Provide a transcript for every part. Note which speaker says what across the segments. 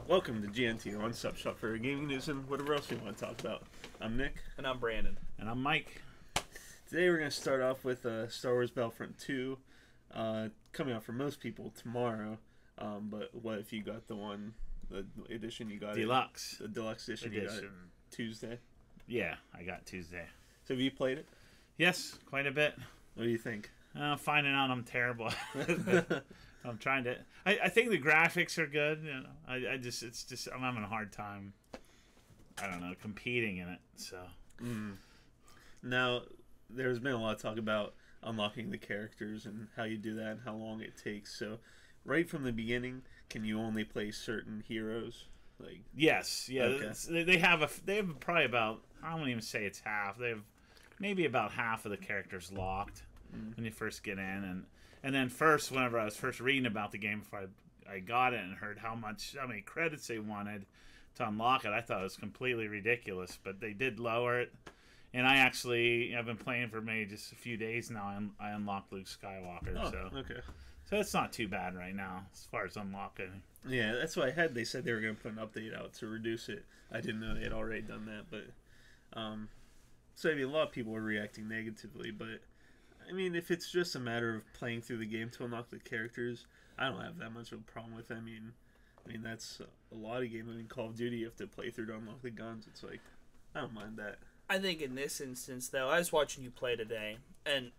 Speaker 1: Welcome to GNT, your one-stop shop for gaming news and whatever else you want to talk about. I'm Nick.
Speaker 2: And I'm Brandon.
Speaker 3: And I'm Mike.
Speaker 1: Today we're going to start off with Star Wars Battlefront 2, coming out for most people tomorrow. But what if you got the edition you got?
Speaker 3: Deluxe.
Speaker 1: The deluxe edition you got it Tuesday?
Speaker 3: Yeah, I got Tuesday.
Speaker 1: So have you played it?
Speaker 3: Yes, quite a bit.
Speaker 1: What do you think?
Speaker 3: Finding out I'm terrible. I'm trying to. I think the graphics are good. You know, I'm having a hard time. I don't know, competing in it. So
Speaker 1: now there's been a lot of talk about unlocking the characters and how you do that and how long it takes. So right from the beginning, can you only play certain heroes? Like
Speaker 3: yes, yeah.
Speaker 1: Okay.
Speaker 3: They have probably about, I won't even say it's half. They have maybe about half of the characters locked when you first get in, and then whenever I was first reading about the game before I got it and heard how many credits they wanted to unlock it, I thought it was completely ridiculous. But they did lower it, and I've been playing for maybe just a few days now. I unlocked Luke Skywalker, so it's not too bad right now as far as unlocking.
Speaker 1: Yeah, that's what they said they were going to put an update out to reduce it. I didn't know they had already done that, but so I mean, a lot of people were reacting negatively, but I mean, if it's just a matter of playing through the game to unlock the characters, I don't have that much of a problem with it. I mean that's a lot of games. I mean, Call of Duty, you have to play through to unlock the guns. It's like, I don't mind that.
Speaker 2: I think in this instance, though, I was watching you play today, and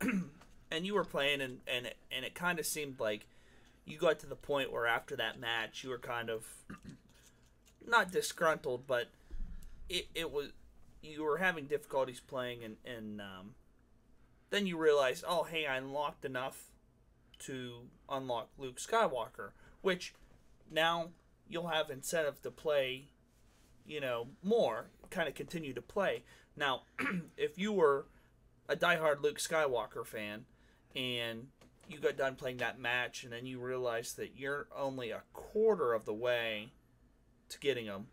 Speaker 2: and you were playing, and it kind of seemed like you got to the point where after that match, you were kind of not disgruntled, but it was, you were having difficulties playing, and then you realize, oh, hey, I unlocked enough to unlock Luke Skywalker, which now you'll have incentive to play, more, kind of continue to play. Now, if you were a diehard Luke Skywalker fan and you got done playing that match and then you realize that you're only a quarter of the way to getting him,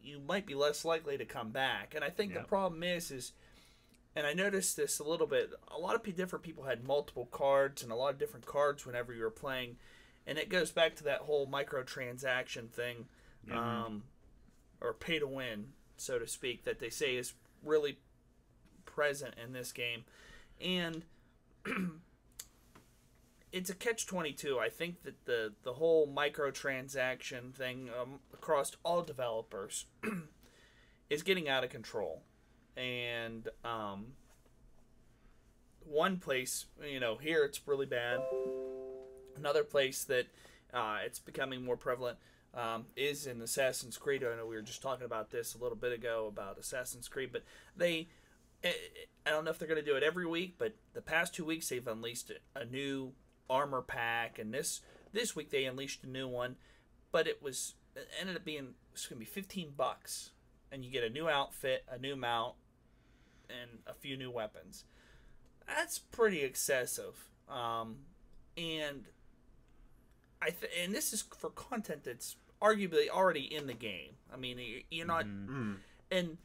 Speaker 2: you might be less likely to come back. And I think the problem is, and I noticed this a little bit, a lot of different people had multiple cards and a lot of different cards whenever you were playing. And it goes back to that whole microtransaction thing, or pay to win, so to speak, that they say is really present in this game. And it's a catch-22. I think that the whole microtransaction thing across all developers is getting out of control. And one place, here it's really bad. Another place that it's becoming more prevalent is in Assassin's Creed. I know we were just talking about this a little bit ago about Assassin's Creed, but I don't know if they're going to do it every week, but the past 2 weeks they've unleashed a new armor pack, and this week they unleashed a new one, but it ended up being, it's going to be $15, and you get a new outfit, a new mount, and a few new weapons. That's pretty excessive. And and this is for content that's arguably already in the game. I mean, you're not, and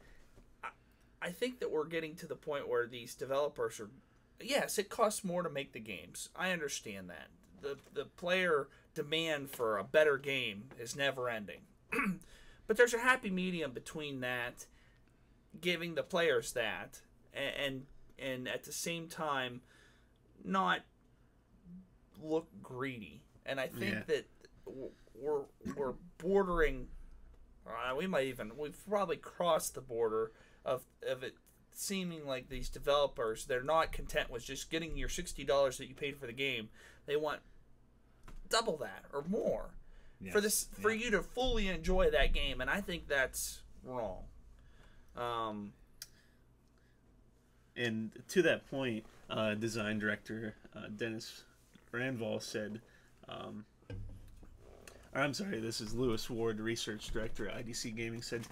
Speaker 2: I think that we're getting to the point where these developers are, yes, it costs more to make the games. I understand that. The player demand for a better game is never ending. But there's a happy medium between that, giving the players that, and at the same time not look greedy. And I think that we're bordering. We've probably crossed the border of it seeming like these developers, they're not content with just getting your $60 that you paid for the game. They want double that or more for you to fully enjoy that game, and I think that's wrong.
Speaker 1: And to that point, design director Dennis Randval said, I'm sorry, this is Lewis Ward, research director at IDC Gaming, said,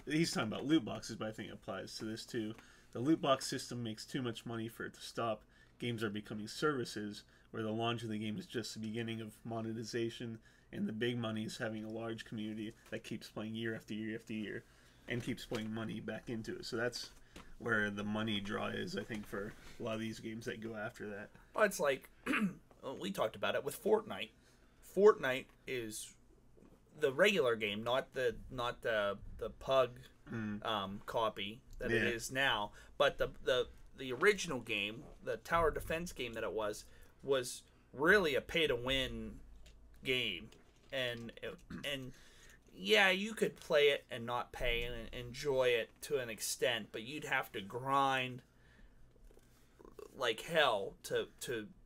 Speaker 1: he's talking about loot boxes, but I think it applies to this too. The loot box system makes too much money for it to stop. Games are becoming services, where the launch of the game is just the beginning of monetization, and the big money is having a large community that keeps playing year after year after year, and keeps putting money back into it. So that's where the money draw is, I think, for a lot of these games that go after that.
Speaker 2: Well, it's like we talked about it with Fortnite. Fortnite is the regular game, not the PUG copy that it is now, but the original game, the tower defense game that it was really a pay to win game, and yeah, you could play it and not pay and enjoy it to an extent, but you'd have to grind like hell to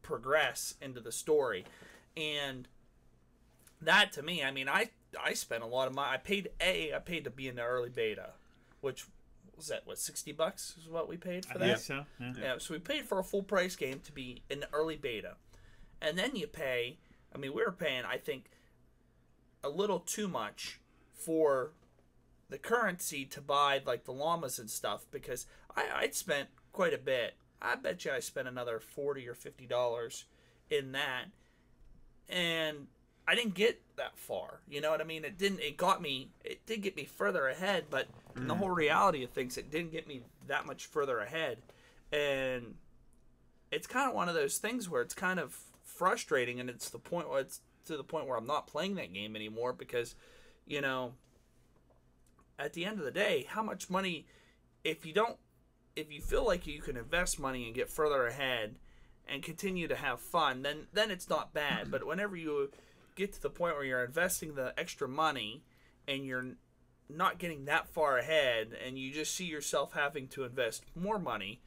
Speaker 2: progress into the story. And that, to me, I mean, I spent a lot of money. I paid to be in the early beta, which was that, what, $60 is what we paid for that?
Speaker 3: I think so.
Speaker 2: Yeah, so we paid for a full price game to be in the early beta. And then you pay, I mean, we were paying, I think, a little too much for the currency to buy, like, the llamas and stuff, because I'd spent quite a bit. I bet you I spent another $40 or $50 in that, and I didn't get that far. You know what I mean? It did get me further ahead, but in the whole reality of things, it didn't get me that much further ahead. And it's kind of one of those things where it's kind of frustrating, and it's to the point where I'm not playing that game anymore, because, you know, at the end of the day, how much money, if you feel like you can invest money and get further ahead and continue to have fun, then it's not bad. But whenever you get to the point where you're investing the extra money and you're not getting that far ahead, and you just see yourself having to invest more money,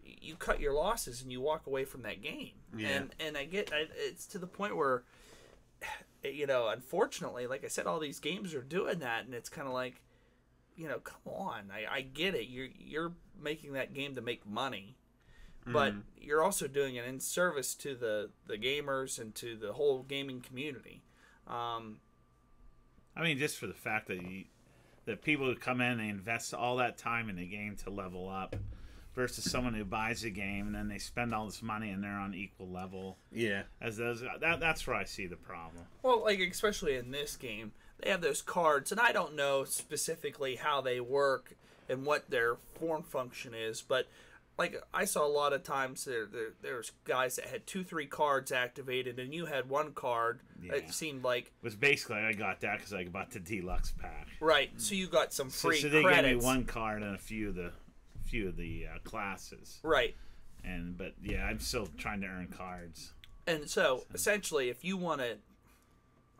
Speaker 2: you cut your losses and you walk away from that game.
Speaker 1: Yeah.
Speaker 2: And it's to the point where, you know, unfortunately, like I said, all these games are doing that, and it's kind of like, you know, come on, I get it. You're making that game to make money, but you're also doing it in service to the gamers and to the whole gaming community.
Speaker 3: I mean, just for the fact that people who come in and they invest all that time in the game to level up, versus someone who buys a game and then they spend all this money and they're on equal level.
Speaker 1: Yeah,
Speaker 3: that's where I see the problem.
Speaker 2: Well, like, especially in this game, they have those cards, and I don't know specifically how they work and what their form function is, but like, I saw a lot of times there's guys that had 2-3 cards activated, and you had one card.
Speaker 3: Yeah.
Speaker 2: It seemed like
Speaker 3: it was basically, I got that because I bought the deluxe pack.
Speaker 2: Right, so you got some free
Speaker 3: so they
Speaker 2: credits.
Speaker 3: gave me one card and a few of the classes.
Speaker 2: Right.
Speaker 3: But yeah, I'm still trying to earn cards.
Speaker 2: And so essentially, if you want to,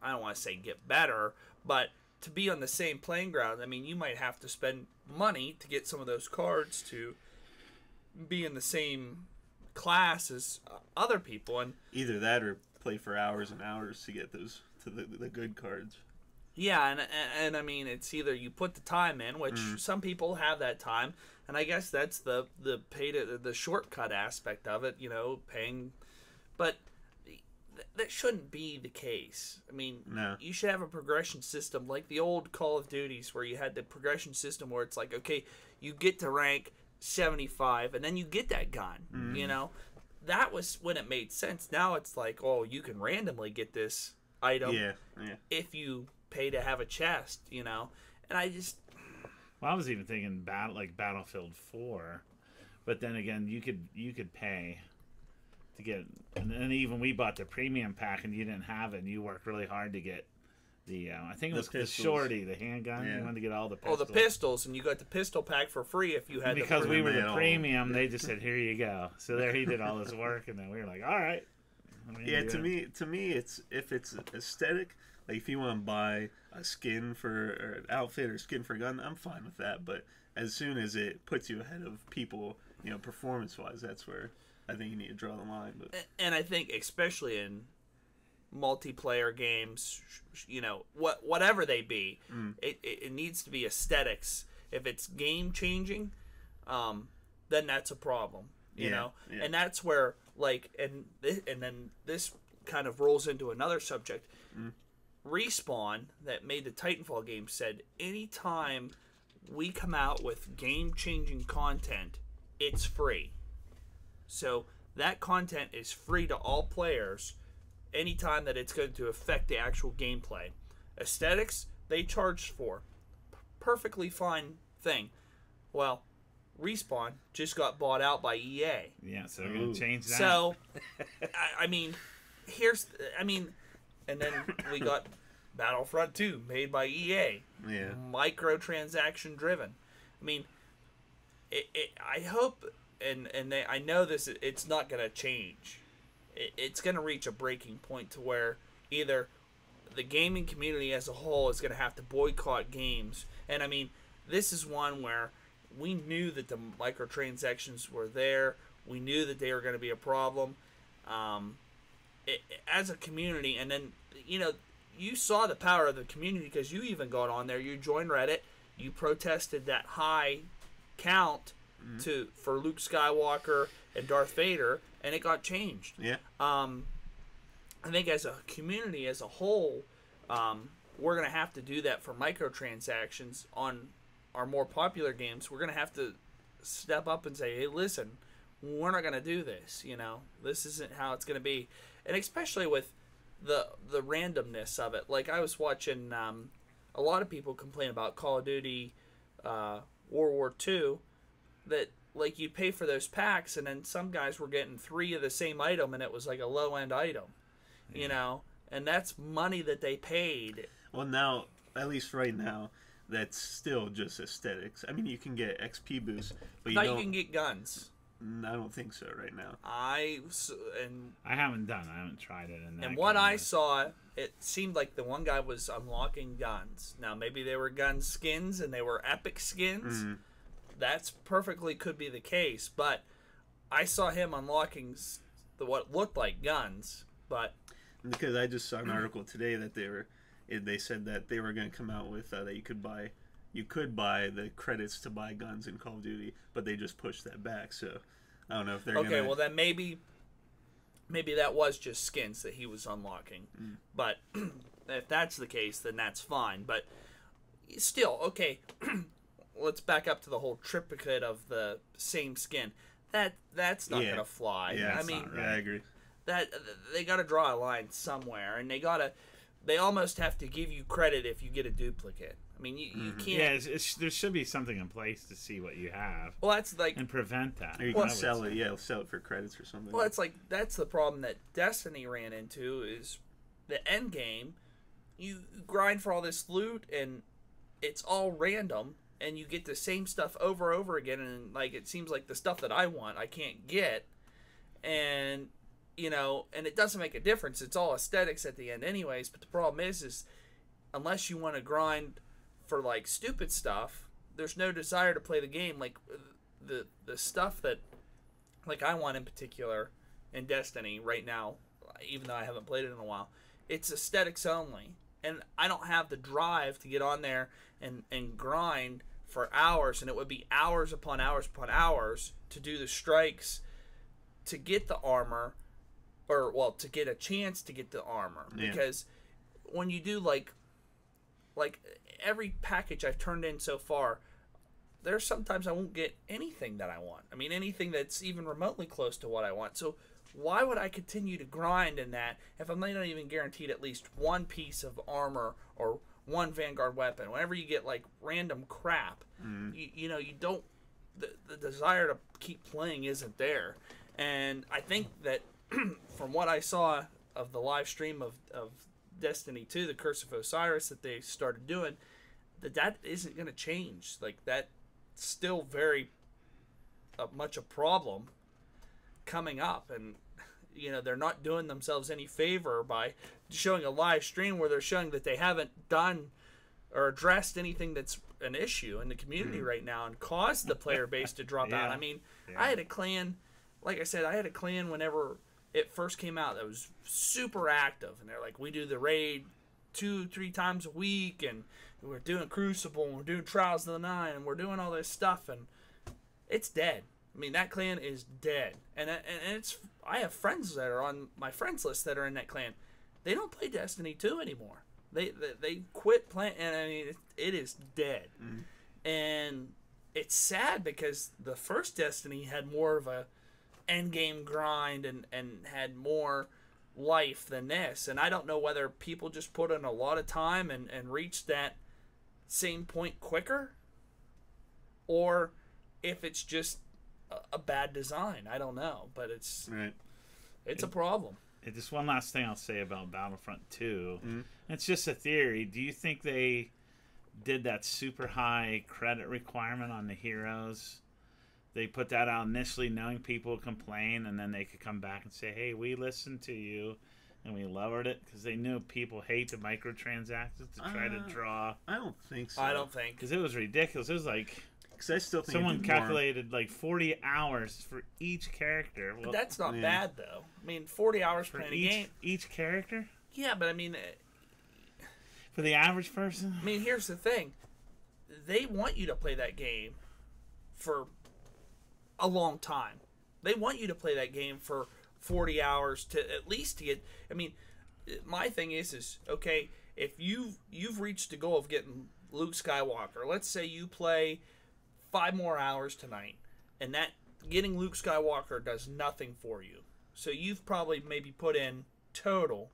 Speaker 2: I don't want to say get better, but to be on the same playing ground, I mean, you might have to spend money to get some of those cards to be in the same class as other people. And
Speaker 1: either that or play for hours and hours to get those to the good cards.
Speaker 2: Yeah, and I mean, it's either you put the time in, which some people have that time, and I guess that's the shortcut aspect of it, you know, paying, but that shouldn't be the case. I mean,
Speaker 1: no. You
Speaker 2: should have a progression system like the old Call of Duties, where you had the progression system where it's like, okay, you get to rank 75 and then you get that gun. You know, that was when it made sense. Now it's like, oh, you can randomly get this item if you pay to have a chest, you know. And I
Speaker 3: was even thinking Battlefield 4, but then again, you could pay to get, and then even we bought the premium pack and you didn't have it, and you worked really hard to get the I think it was the shorty, the handgun. You wanted to get all the pistols.
Speaker 2: Oh, the pistols, and you got the pistol pack for free if you had
Speaker 3: because we were the premium. They just said, "Here you go." So there, he did all this work, and then we were like, "All right." I mean,
Speaker 1: yeah, to me, it's if it's aesthetic. Like, if you want to buy a skin for or an outfit or skin for a gun, I'm fine with that. But as soon as it puts you ahead of people, you know, performance-wise, that's where I think you need to draw the line. But
Speaker 2: and I think especially in multiplayer games, you know, whatever they be, it needs to be aesthetics. If it's game changing, then that's a problem. You know, and that's where, like, and then this kind of rolls into another subject. Respawn, that made the Titanfall game, said anytime we come out with game-changing content, it's free. So that content is free to all players anytime that it's going to affect the actual gameplay. Aesthetics, they charge for. Perfectly fine thing. Well, Respawn just got bought out by EA.
Speaker 3: Yeah, so they're going to change that.
Speaker 2: So, I mean, and then we got Battlefront 2 made by EA.
Speaker 1: Yeah.
Speaker 2: Microtransaction driven. I mean, I hope, I know this, it's not going to change. It's going to reach a breaking point to where either the gaming community as a whole is going to have to boycott games. And I mean, this is one where we knew that the microtransactions were there. We knew that they were going to be a problem as a community. And then, you saw the power of the community because you even got on there. You joined Reddit. You protested that high count for Luke Skywalker and Darth Vader, and it got changed.
Speaker 1: Yeah.
Speaker 2: I think as a community as a whole, we're going to have to do that for microtransactions on our more popular games. We're going to have to step up and say, hey, listen, we're not going to do this. This isn't how it's going to be. And especially with the randomness of it. Like, I was watching a lot of people complain about Call of Duty World War II, that like you pay for those packs, and then some guys were getting 3 of the same item, and it was like a low-end item. And that's money that they paid.
Speaker 1: Well, now, at least right now, that's still just aesthetics. I mean, you can get XP boosts, but you
Speaker 2: can get guns.
Speaker 1: I don't think so right now.
Speaker 3: I haven't tried it.
Speaker 2: And what I saw, it seemed like the one guy was unlocking guns. Now, maybe they were gun skins and they were epic skins. Mm-hmm. That's perfectly could be the case, but I saw him unlocking what looked like guns, but
Speaker 1: because I just saw an article today that they said that they were going to come out with that you could buy the credits to buy guns in Call of Duty, but they just pushed that back. So I don't know if they're
Speaker 2: okay. Well, then maybe that was just skins that he was unlocking. But if that's the case, then that's fine. But still, okay. Let's back up to the whole triplicate of the same skin. That's not gonna fly.
Speaker 1: Yeah,
Speaker 2: I mean,
Speaker 1: I agree.
Speaker 2: That they got to draw a line somewhere, and they almost have to give you credit if you get a duplicate. I mean, you can't.
Speaker 3: Yeah, there should be something in place to see what you have.
Speaker 2: Well, that's like
Speaker 3: and prevent that.
Speaker 1: Or you can sell it. Yeah, sell it for credits or something.
Speaker 2: Well, that's the problem that Destiny ran into is the end game. You grind for all this loot, and it's all random. And you get the same stuff over and over again, and like it seems like the stuff that I want I can't get, and and it doesn't make a difference. It's all aesthetics at the end, anyways. But the problem is unless you want to grind for like stupid stuff, there's no desire to play the game. Like the stuff that like I want in particular in Destiny right now, even though I haven't played it in a while, it's aesthetics only, and I don't have the drive to get on there and grind for hours, and it would be hours upon hours upon hours to do the strikes to get the armor, or well, to get a chance to get the armor. Yeah. Because when you do like every package I've turned in so far, there's sometimes I won't get anything that I want. I mean, anything that's even remotely close to what I want. So why would I continue to grind in that if I'm not even guaranteed at least one piece of armor or one Vanguard weapon? Whenever you get like random crap, you don't, the desire to keep playing isn't there. And I think that from what I saw of the live stream of Destiny 2, the Curse of Osiris that they started doing, that isn't going to change. Like, that's still very much a problem coming up. And they're not doing themselves any favor by showing a live stream where they're showing that they haven't done or addressed anything that's an issue in the community right now and caused the player base to drop out. I mean, I had a clan, like I said, whenever it first came out that was super active, and they're like, we do the raid 2-3 times a week, and we're doing Crucible, and we're doing Trials of the Nine, and we're doing all this stuff, and it's dead. I mean, that clan is dead. And it's, I have friends that are on my friends list that are in that clan. They don't play Destiny 2 anymore. They quit playing, and I mean, it is dead. And it's sad because the first Destiny had more of a end game grind and had more life than this. And I don't know whether people just put in a lot of time and reached that same point quicker, or if it's just a bad design. I don't know, but it's
Speaker 1: Right.
Speaker 2: a problem.
Speaker 3: Just one last thing I'll say about Battlefront 2. Mm-hmm. It's just a theory. Do you think they did that super high credit requirement on the heroes? They put that out initially knowing people would complain, and then they could come back and say, hey, we listened to you, and we lowered it, because they knew people hate the microtransactions to try to draw.
Speaker 1: I don't think so.
Speaker 2: I don't think.
Speaker 3: Because it was ridiculous. It was like...
Speaker 1: Because I still think
Speaker 3: someone calculated like 40 hours for each character.
Speaker 2: Well, that's not bad, though. I mean, 40 hours for playing a game.
Speaker 3: Each character?
Speaker 2: Yeah, but I mean...
Speaker 3: for the average person?
Speaker 2: I mean, here's the thing. They want you to play that game for a long time. They want you to play that game for 40 hours to at least to get... I mean, my thing is okay, if you've reached the goal of getting Luke Skywalker, let's say you play 5 more hours tonight, and that getting Luke Skywalker does nothing for you. So you've probably maybe put in total,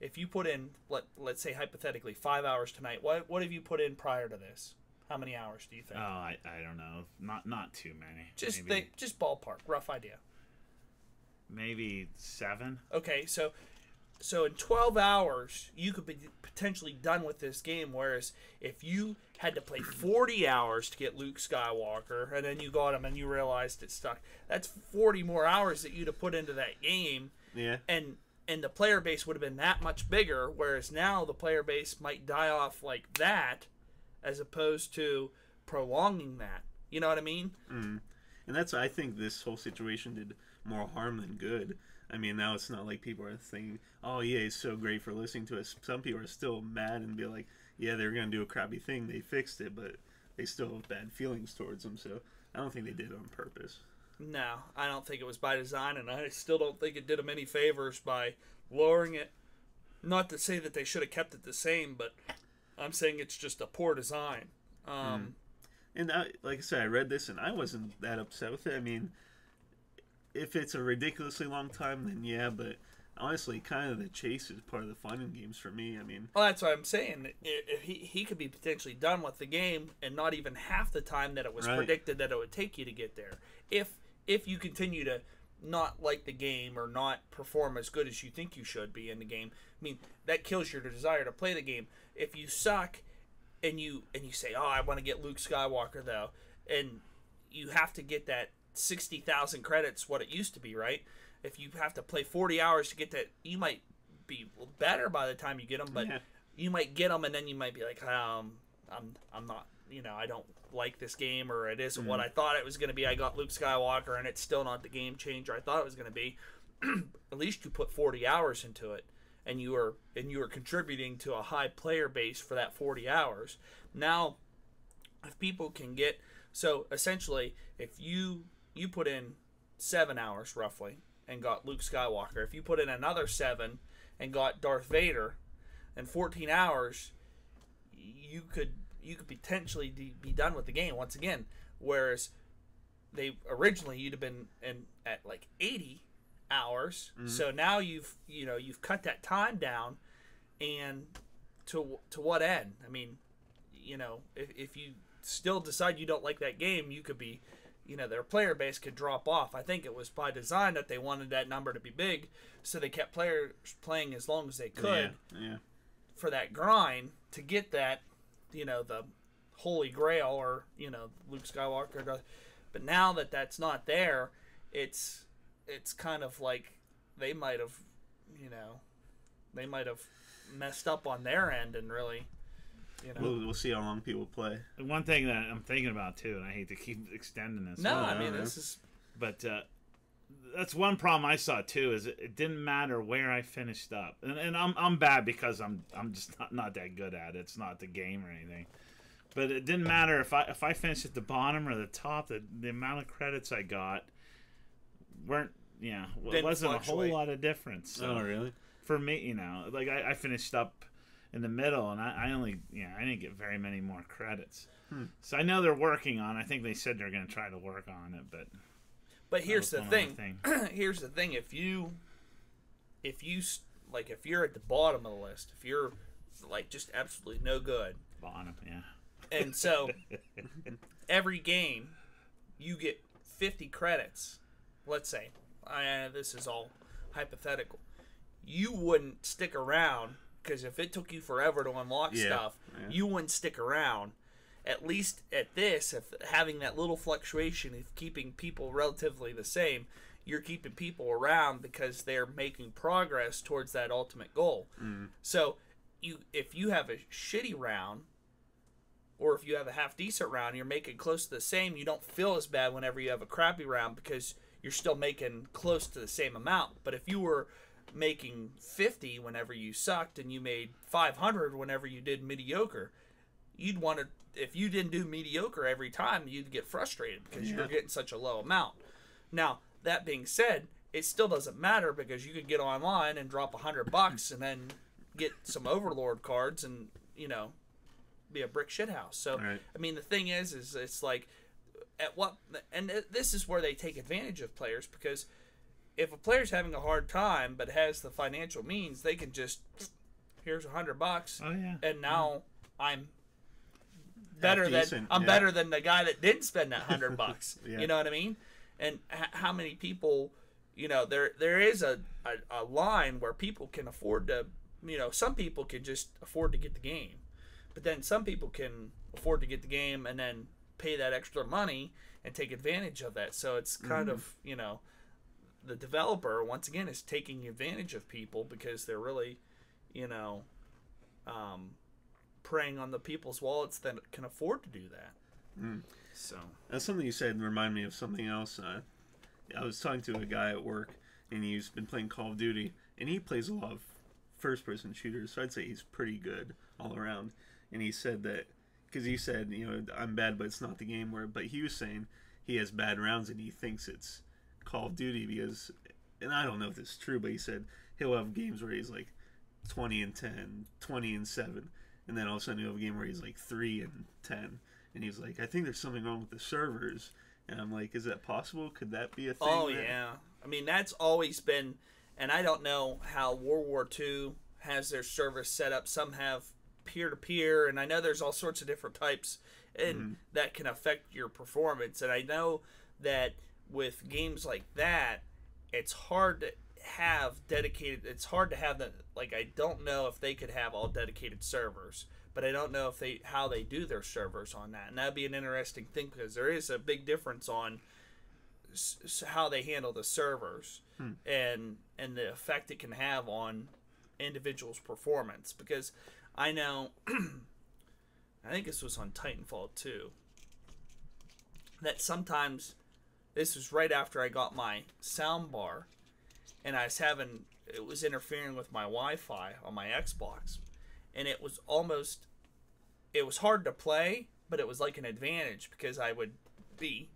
Speaker 2: if you put in, let's say hypothetically, 5 hours tonight, what have you put in prior to this? How many hours do you think?
Speaker 3: Oh, I don't know. Not too many.
Speaker 2: Just ballpark, rough idea.
Speaker 3: Maybe 7.
Speaker 2: Okay, so in 12 hours, you could be potentially done with this game, whereas if you had to play 40 hours to get Luke Skywalker, and then you got him and you realized it's stuck, that's 40 more hours that you'd have put into that game.
Speaker 1: Yeah.
Speaker 2: And the player base would have been that much bigger, whereas now the player base might die off like that, as opposed to prolonging that. You know what I mean?
Speaker 1: Mm. And I think this whole situation did more harm than good. I mean, now it's not like people are thinking, oh, yeah, it's so great for listening to us. Some people are still mad and be like, yeah, they're going to do a crappy thing. They fixed it, but they still have bad feelings towards them. So I don't think they did it on purpose.
Speaker 2: No, I don't think it was by design, and I still don't think it did them any favors by lowering it. Not to say that they should have kept it the same, but I'm saying it's just a poor design.
Speaker 1: And like I said, I read this, and I wasn't that upset with it. I mean, if it's a ridiculously long time, then yeah, but honestly, kind of the chase is part of the fun in games for me. I mean...
Speaker 2: Well, that's what I'm saying. He could be potentially done with the game and not even half the time that it was predicted that it would take you to get there. If you continue to not like the game or not perform as good as you think you should be in the game, I mean, that kills your desire to play the game. If you suck and you say, oh, I want to get Luke Skywalker, though, and you have to get that 60,000 credits, what it used to be, right? If you have to play 40 hours to get that, you might be better by the time you get them, but you might get them and then you might be like, I'm not, I don't like this game, or it isn't what I thought it was going to be. I got Luke Skywalker and it's still not the game changer I thought it was going to be. At least you put 40 hours into it, and you are contributing to a high player base for that 40 hours. Now, if people can get, so essentially, if you put in 7 hours roughly and got Luke Skywalker, if you put in another 7 and got Darth Vader, in 14 hours, you could potentially be done with the game once again. Whereas they originally you'd have been at like 80 hours. So now you've cut that time down, and to what end? I mean, if you still decide you don't like that game, you could be, their player base could drop off. I think it was by design that they wanted that number to be big, so they kept players playing as long as they could for that grind to get that, the Holy Grail, or, Luke Skywalker. But now that that's not there, it's kind of like they might have messed up on their end and really,
Speaker 1: We'll see how long people play.
Speaker 3: One thing that I'm thinking about too, and I hate to keep extending this.
Speaker 2: No, I mean this is.
Speaker 3: But that's one problem I saw too. Is it didn't matter where I finished up, and I'm bad because I'm just not that good at it. It's not the game or anything. But it didn't matter if I finished at the bottom or the top. The amount of credits I got wasn't a whole lot of difference. So
Speaker 1: oh, really?
Speaker 3: For me, like I finished up in the middle, and I didn't get very many more credits. So I know they're working on. I think they said they're going to try to work on it,
Speaker 2: but here's the thing. Here's the thing. If you're at the bottom of the list, if you're like just absolutely no good,
Speaker 3: bottom,
Speaker 2: and so every game you get 50 credits, let's say, this is all hypothetical, you wouldn't stick around, because if it took you forever to unlock stuff, you wouldn't stick around. At least at this, if having that little fluctuation of keeping people relatively the same, you're keeping people around because they're making progress towards that ultimate goal. So if you have a shitty round, or if you have a half decent round, you're making close to the same, you don't feel as bad whenever you have a crappy round because you're still making close to the same amount. But if you were making 50 whenever you sucked and you made 500 whenever you did mediocre, you'd want to, if you didn't do mediocre every time, you'd get frustrated because you're getting such a low amount. Now, that being said, it still doesn't matter because you could get online and drop $100 and then get some Overlord cards and, you know, be a brick shithouse. So, I mean, the thing is it's like, at what, and this is where they take advantage of players, because if a player's having a hard time but has the financial means, they can just, here's $100, and now I'm better better than the guy that didn't spend that $100. You know what I mean? And how many people, you know, there is a line where people can afford to, you know, some people can just afford to get the game, but then some people can afford to get the game and then pay that extra money and take advantage of that. So it's kind of, you know, the developer once again is taking advantage of people because they're really, you know, preying on the people's wallets that can afford to do that. So
Speaker 1: that's something you said remind me of something else. I was talking to a guy at work, and he's been playing Call of Duty, and he plays a lot of first-person shooters, so I'd say he's pretty good all around. And he said that, because he said, you know, I'm bad, but it's not the game. But he was saying he has bad rounds, and he thinks it's Call of Duty because, and I don't know if this is true, but he said he'll have games where he's like 20-10, 20-7, and then all of a sudden he'll have a game where he's like 3-10, and he's like, I think there's something wrong with the servers. And I'm like, is that possible? Could that be a thing?
Speaker 2: Oh, yeah. I mean, that's always been, and I don't know how World War II has their servers set up. Some have peer-to-peer, and I know there's all sorts of different types, and that can affect your performance. And I know that with games like that, it's hard to have dedicated, it's hard to have that, like, I don't know if they could have all dedicated servers, but I don't know if how they do their servers on that. And that'd be an interesting thing because there is a big difference on how they handle the servers and the effect it can have on individuals' performance. Because I know, I think this was on Titanfall 2, that sometimes, this was right after I got my soundbar, and I was it was interfering with my Wi-Fi on my Xbox. And it was hard to play, but it was like an advantage because I would be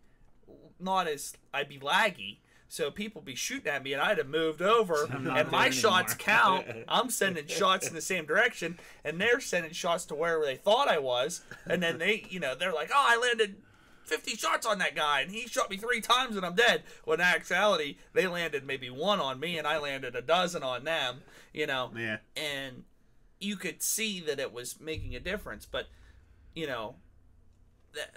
Speaker 2: I'd be laggy. So people be shooting at me and I'd have moved over and my shots count. I'm sending shots in the same direction and they're sending shots to wherever they thought I was. And then they, you know, they're like, oh, I landed 50 shots on that guy and he shot me 3 times and I'm dead. When in actuality, they landed maybe 1 on me and I landed 12 on them, you know.
Speaker 1: Yeah.
Speaker 2: And you could see that it was making a difference, but, you know,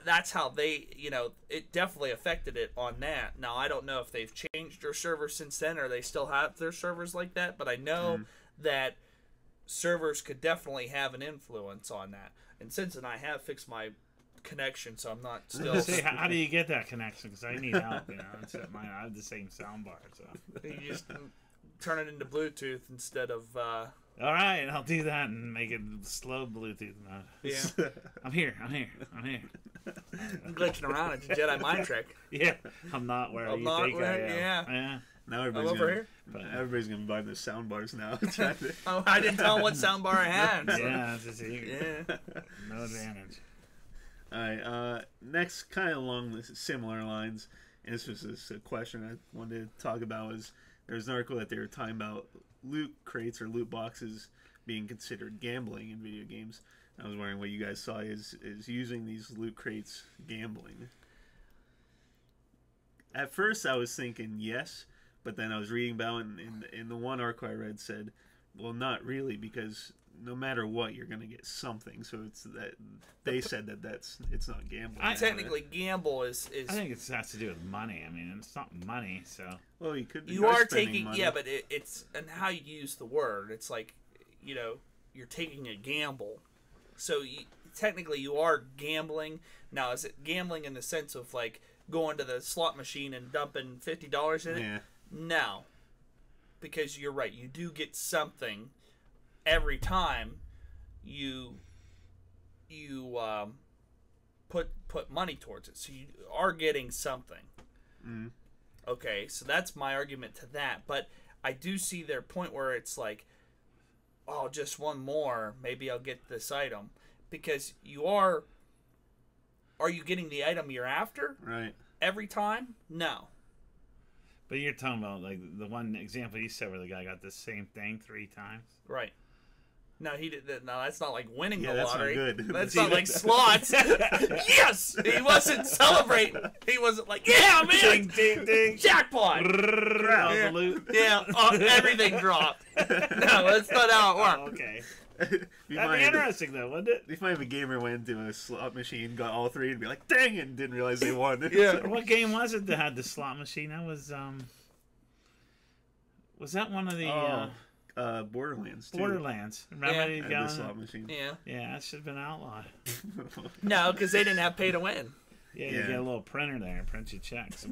Speaker 2: that's how they, you know, it definitely affected it on that. Now, I don't know if they've changed their servers since then or they still have their servers like that, but I know that servers could definitely have an influence on that. And since then, I have fixed my connection, so I'm not still...
Speaker 3: Say, how do you get that connection? Because I need help, you know. I have the same soundbar, so...
Speaker 2: You just turn it into Bluetooth instead of...
Speaker 3: All right, I'll do that and make it slow Bluetooth mode.
Speaker 2: Yeah.
Speaker 3: I'm here.
Speaker 2: I'm glitching around. It's a Jedi mind trick.
Speaker 3: Yeah, I'm not where you think I am.
Speaker 2: Yeah.
Speaker 1: Now everybody's gonna buy the sound bars now.
Speaker 2: Oh, I didn't tell them what sound bar I had. So.
Speaker 3: Yeah, it's just here. Yeah. No advantage.
Speaker 1: All right. Next, kind of along the similar lines, and this was a question I wanted to talk about. Was there's an article that they were talking about loot crates or loot boxes being considered gambling in video games. I was wondering what you guys saw is using these loot crates gambling. At first, I was thinking yes, but then I was reading about it, and the one article I read said, well, not really, because no matter what, you're gonna get something. So it's that they said it's not gambling.
Speaker 2: Technically, gamble is.
Speaker 3: I think it has to do with money. I mean, it's not money, so.
Speaker 1: Well, you
Speaker 2: are
Speaker 1: spending
Speaker 2: taking
Speaker 1: money.
Speaker 2: but it's and how you use the word. It's like, you're taking a gamble. So technically, you are gambling. Now, is it gambling in the sense of like going to the slot machine and dumping $50 in it?
Speaker 1: Yeah.
Speaker 2: No, because you're right. You do get something every time you put money towards it. So you are getting something.
Speaker 1: Mm.
Speaker 2: Okay, so that's my argument to that. But I do see their point where it's like, oh, just one more, maybe I'll get this item. Because are you getting the item you're after?
Speaker 1: Right.
Speaker 2: Every time? No.
Speaker 3: But you're talking about like the one example you said where the guy got the same thing 3 times.
Speaker 2: Right. No, he did. No, that's not like winning the
Speaker 1: that's
Speaker 2: lottery.
Speaker 1: not good.
Speaker 2: That's not like slots. Yes, he wasn't celebrating. He wasn't like, yeah, man,
Speaker 3: Ding, ding, ding.
Speaker 2: jackpot.
Speaker 3: Yeah.
Speaker 2: Yeah, everything dropped. No, that's not how it worked.
Speaker 3: Oh, okay.
Speaker 1: That'd
Speaker 3: That'd be interesting though, wouldn't it?
Speaker 1: If a gamer went to a slot machine, got all 3, and be like, "Dang it!" and didn't realize they won.
Speaker 2: Yeah.
Speaker 3: What game was it that had the slot machine? That was that one of the
Speaker 1: Borderlands. Too.
Speaker 3: Borderlands? Remember
Speaker 2: Yeah.
Speaker 3: you
Speaker 1: Had
Speaker 3: go
Speaker 1: the slot machine.
Speaker 2: Yeah.
Speaker 3: Yeah, that should have been outlawed.
Speaker 2: No, because they didn't have pay to win.
Speaker 3: Yeah, you
Speaker 1: Yeah.
Speaker 3: get a little printer there and print your checks.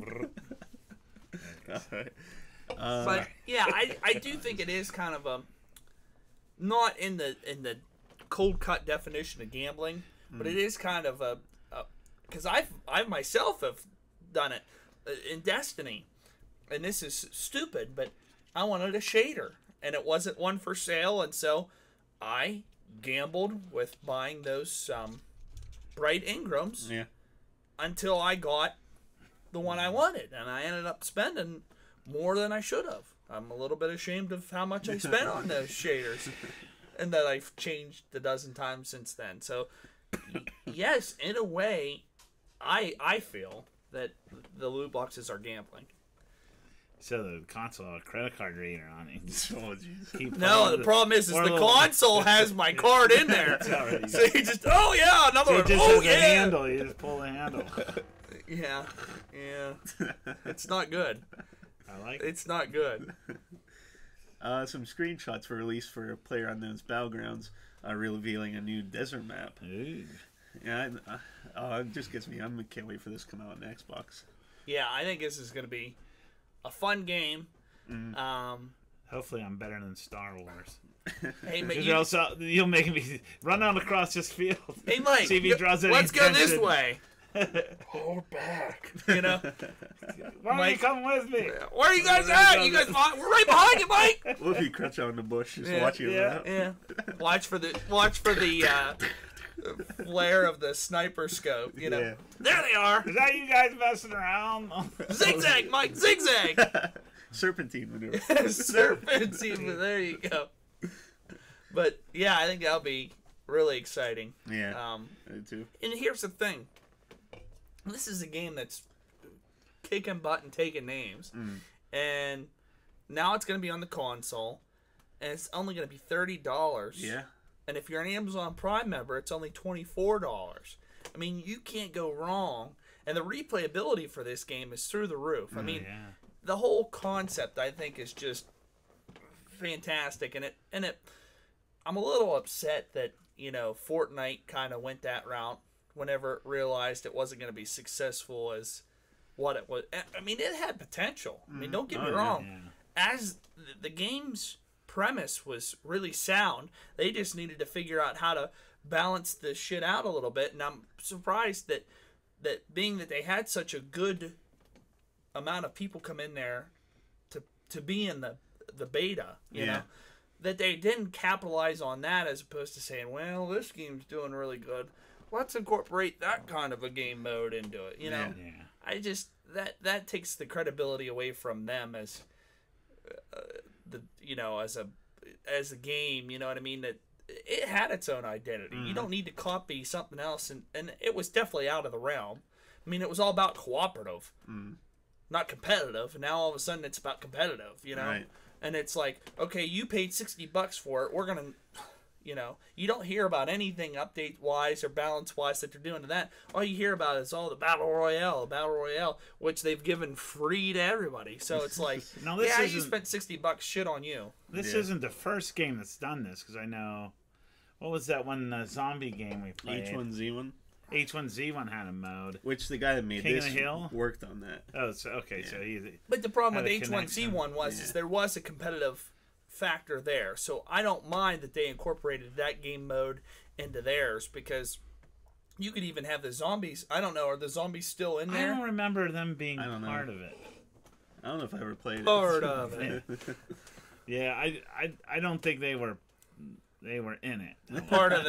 Speaker 1: Alright.
Speaker 2: But yeah, I do think it is kind of a not in the cold cut definition of gambling, but it is kind of a because I myself have done it in Destiny, and this is stupid, but I wanted a shader and it wasn't one for sale, and so I gambled with buying those bright Ingrams
Speaker 1: Yeah.
Speaker 2: until I got the one I wanted, and I ended up spending more than I should have. I'm a little bit ashamed of how much I spent on those shaders, and that I've changed a dozen times since then. So, yes, in a way, I feel that the loot boxes are gambling.
Speaker 3: So the console had a credit card reader on it.
Speaker 1: Oh, jeez.
Speaker 3: Keep
Speaker 2: No,
Speaker 3: playing
Speaker 2: the problem is
Speaker 3: or
Speaker 2: the
Speaker 3: little-
Speaker 2: console has my card in there.
Speaker 3: It's already-
Speaker 2: So you just, oh yeah, another
Speaker 3: So
Speaker 2: one.
Speaker 3: it just
Speaker 2: Oh
Speaker 3: has a
Speaker 2: yeah.
Speaker 3: handle. You just pull the handle.
Speaker 2: Yeah. It's not good.
Speaker 3: I like it.
Speaker 2: It's not good.
Speaker 1: Some screenshots were released for PlayerUnknown's Battlegrounds, revealing a new desert map.
Speaker 3: Ooh.
Speaker 1: Yeah, it just gets me. I can't wait for this to come out on Xbox.
Speaker 2: Yeah, I think this is going to be a fun game.
Speaker 3: Hopefully, I'm better than Star Wars.
Speaker 2: Hey, Mike,
Speaker 3: Or else you'll make me run out across this field.
Speaker 2: hey, Mike,
Speaker 3: See if he draws any
Speaker 2: let's go this
Speaker 3: attention.
Speaker 2: way. Hold back. You know?
Speaker 3: Why are you
Speaker 2: Mike-
Speaker 3: coming with me?
Speaker 2: Where are you guys at? You guys, we're right behind you, Mike.
Speaker 1: What if you crouch out in the bush, just
Speaker 2: Yeah,
Speaker 1: watching it
Speaker 3: yeah.
Speaker 1: run out?
Speaker 2: Yeah. Watch for the flare of the sniper scope. You know?
Speaker 1: Yeah.
Speaker 2: There they are.
Speaker 3: Is that you guys messing around?
Speaker 2: Zigzag, Mike. Zigzag.
Speaker 1: Serpentine maneuver.
Speaker 2: Serpentine. There you go. But yeah, I think that'll be really exciting.
Speaker 1: Yeah, I do too.
Speaker 2: And here's the thing. This is a game that's kicking butt and taking names. And now it's going to be on the console. And it's only going to be $30.
Speaker 1: Yeah.
Speaker 2: And if you're an Amazon Prime member, it's only $24. I mean, you can't go wrong. And the replayability for this game is through the roof. I mean,
Speaker 3: yeah.
Speaker 2: the whole concept, I think, is just fantastic. And I'm a little upset that, Fortnite kind of went that route whenever it realized it wasn't going to be successful as what it was. I mean, it had potential. I mean, don't get me wrong.
Speaker 3: Yeah.
Speaker 2: As the game's premise was really sound, they just needed to figure out how to balance the shit out a little bit. And I'm surprised that being that they had such a good amount of people come in there to be in the beta, you know, that they didn't capitalize on that as opposed to saying, well, this game's doing really good. Let's incorporate that kind of a game mode into it, you know.
Speaker 3: Yeah.
Speaker 2: I just that takes the credibility away from them as as a game, you know what I mean, that it had its own identity. You don't need to copy something else, and it was definitely out of the realm. I mean, it was all about cooperative, not competitive, and now all of a sudden it's about competitive, you know.
Speaker 1: Right.
Speaker 2: And it's like, okay, you paid $60 for it. We're gonna, You know, you don't hear about anything update-wise or balance-wise that they're doing to that. All you hear about is all the Battle Royale, which they've given free to everybody. So it's like,
Speaker 3: No, this
Speaker 2: yeah, you
Speaker 3: isn't-
Speaker 2: spent $60, shit on you.
Speaker 3: This
Speaker 1: Yeah.
Speaker 3: isn't the first game that's done this, because I know... What was that one zombie game we played?
Speaker 1: H1Z1,
Speaker 3: H1Z1 had a mode.
Speaker 1: which the guy that made
Speaker 3: King of
Speaker 1: this
Speaker 3: the Hill?
Speaker 1: worked on that.
Speaker 3: Oh, so, okay, so he's...
Speaker 2: But the problem
Speaker 3: Had
Speaker 2: with
Speaker 3: a connection.
Speaker 2: H1Z1 was is
Speaker 1: Yeah.
Speaker 2: there was a competitive factor there. So I don't mind that they incorporated that game mode into theirs, because you could even have the zombies. I don't know, are the zombies still in
Speaker 3: I
Speaker 2: there?
Speaker 3: don't remember them being
Speaker 1: I don't know.
Speaker 3: part of it.
Speaker 1: I don't know if I ever played it.
Speaker 2: Part of it.
Speaker 3: Yeah, I don't think they were in it.
Speaker 2: Part of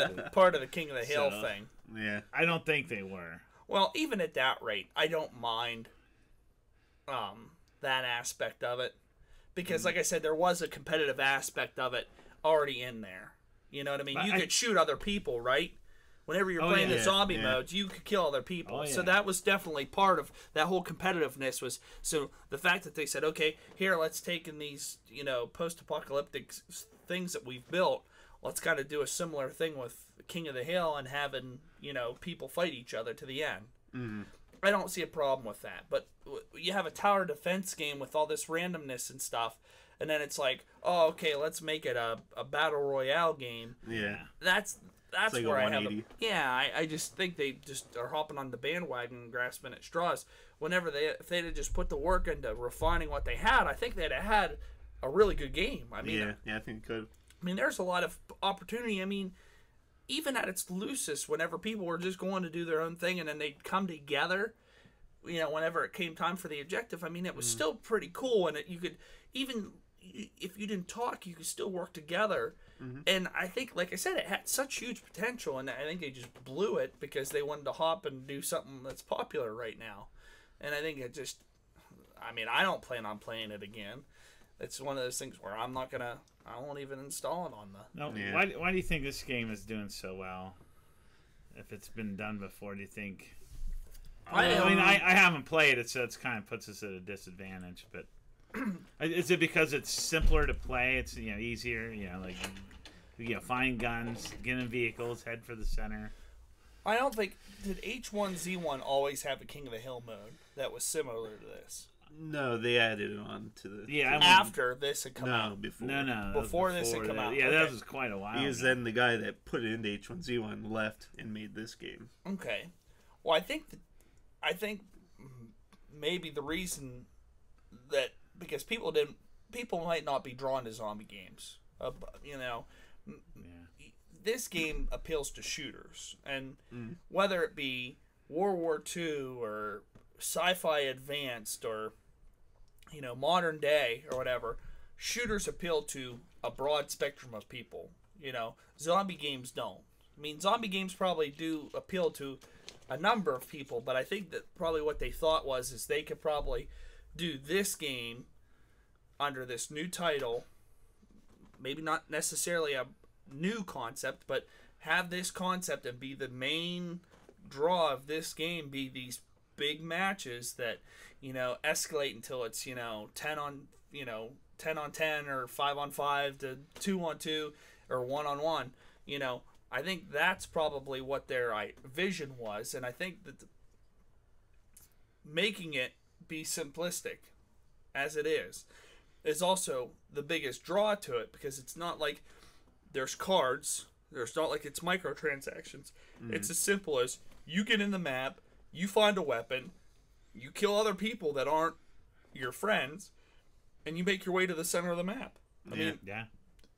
Speaker 2: the King of the Hill
Speaker 3: So-
Speaker 2: thing.
Speaker 1: Yeah.
Speaker 3: I don't think they were.
Speaker 2: Well, even at that rate, I don't mind that aspect of it, because like I said, there was a competitive aspect of it already in there. You know what I mean?
Speaker 3: But
Speaker 2: You
Speaker 3: I-
Speaker 2: could shoot other people, right? Whenever you're
Speaker 3: Oh,
Speaker 2: playing
Speaker 3: yeah.
Speaker 2: the zombie
Speaker 1: Yeah.
Speaker 2: modes, you could kill other people.
Speaker 3: Oh,
Speaker 2: So
Speaker 3: yeah.
Speaker 2: that was definitely part of that whole competitiveness. Was so the fact that they said, okay, here, let's take in these, you know, post-apocalyptic things that we've built. Let's kind of do a similar thing with King of the Hill and having, you know, people fight each other to the end.
Speaker 1: Mm-hmm.
Speaker 2: I don't see a problem with that. But you have a tower defense game with all this randomness and stuff, and then it's like, oh, okay, let's make it a battle royale game.
Speaker 1: Yeah.
Speaker 2: That's
Speaker 1: like a
Speaker 2: where I have
Speaker 1: 180.
Speaker 2: I just think they just are hopping on the bandwagon and grasping at straws. Whenever if they'd have just put the work into refining what they had, I think they'd have had a really good game. I mean,
Speaker 1: Yeah, I think it could.
Speaker 2: I mean, there's a lot of opportunity. I mean, even at its loosest, whenever people were just going to do their own thing and then they'd come together, you know, whenever it came time for the objective, I mean, it was still pretty cool. And you could, even if you didn't talk, you could still work together. And I think, like I said, it had such huge potential, and I think they just blew it because they wanted to hop and do something that's popular right now. And I think it just, I mean, I don't plan on playing it again. It's one of those things where I won't even install it on the...
Speaker 3: No,
Speaker 1: Yeah.
Speaker 3: why do you think this game is doing so well? If it's been done before, do you think? I mean, I haven't played it, so it kind of puts us at a disadvantage. But is it because it's simpler to play? It's, you know, easier. You know, like, you know, find guns, get in vehicles, head for the center.
Speaker 2: I don't think... Did H1Z1 always have a King of the Hill mode that was similar to this?
Speaker 1: No, they added it on to the...
Speaker 3: Yeah, I wouldn't-
Speaker 2: After this had come
Speaker 1: No,
Speaker 2: out.
Speaker 1: before.
Speaker 3: No, that was
Speaker 2: Before this had come
Speaker 3: that.
Speaker 2: out,
Speaker 3: Yeah,
Speaker 2: okay.
Speaker 3: that was quite a while.
Speaker 1: Because
Speaker 3: ago.
Speaker 1: then the guy that put it into H1Z1 left and made this game.
Speaker 2: Okay. Well, I think maybe the reason that, because people might not be drawn to zombie games. You know, this game appeals to shooters, and whether it be World War II or sci-fi advanced or, you know, modern day or whatever, shooters appeal to a broad spectrum of people. You know, zombie games don't. I mean, zombie games probably do appeal to a number of people, but I think that probably what they thought is they could probably do this game under this new title, maybe not necessarily a new concept, but have this concept and be the main draw of this game, be these big matches that, you know, escalate until it's, you know, 10 on 10 or 5 on 5 to 2 on 2 or 1 on 1. You know, I think that's probably what their vision was, and I think that making it be simplistic as it is also the biggest draw to it, because it's not like there's cards, there's not like it's microtransactions. It's as simple as you get in the map, you find a weapon, you kill other people that aren't your friends, and you make your way to the center of the map. I mean,
Speaker 3: Yeah.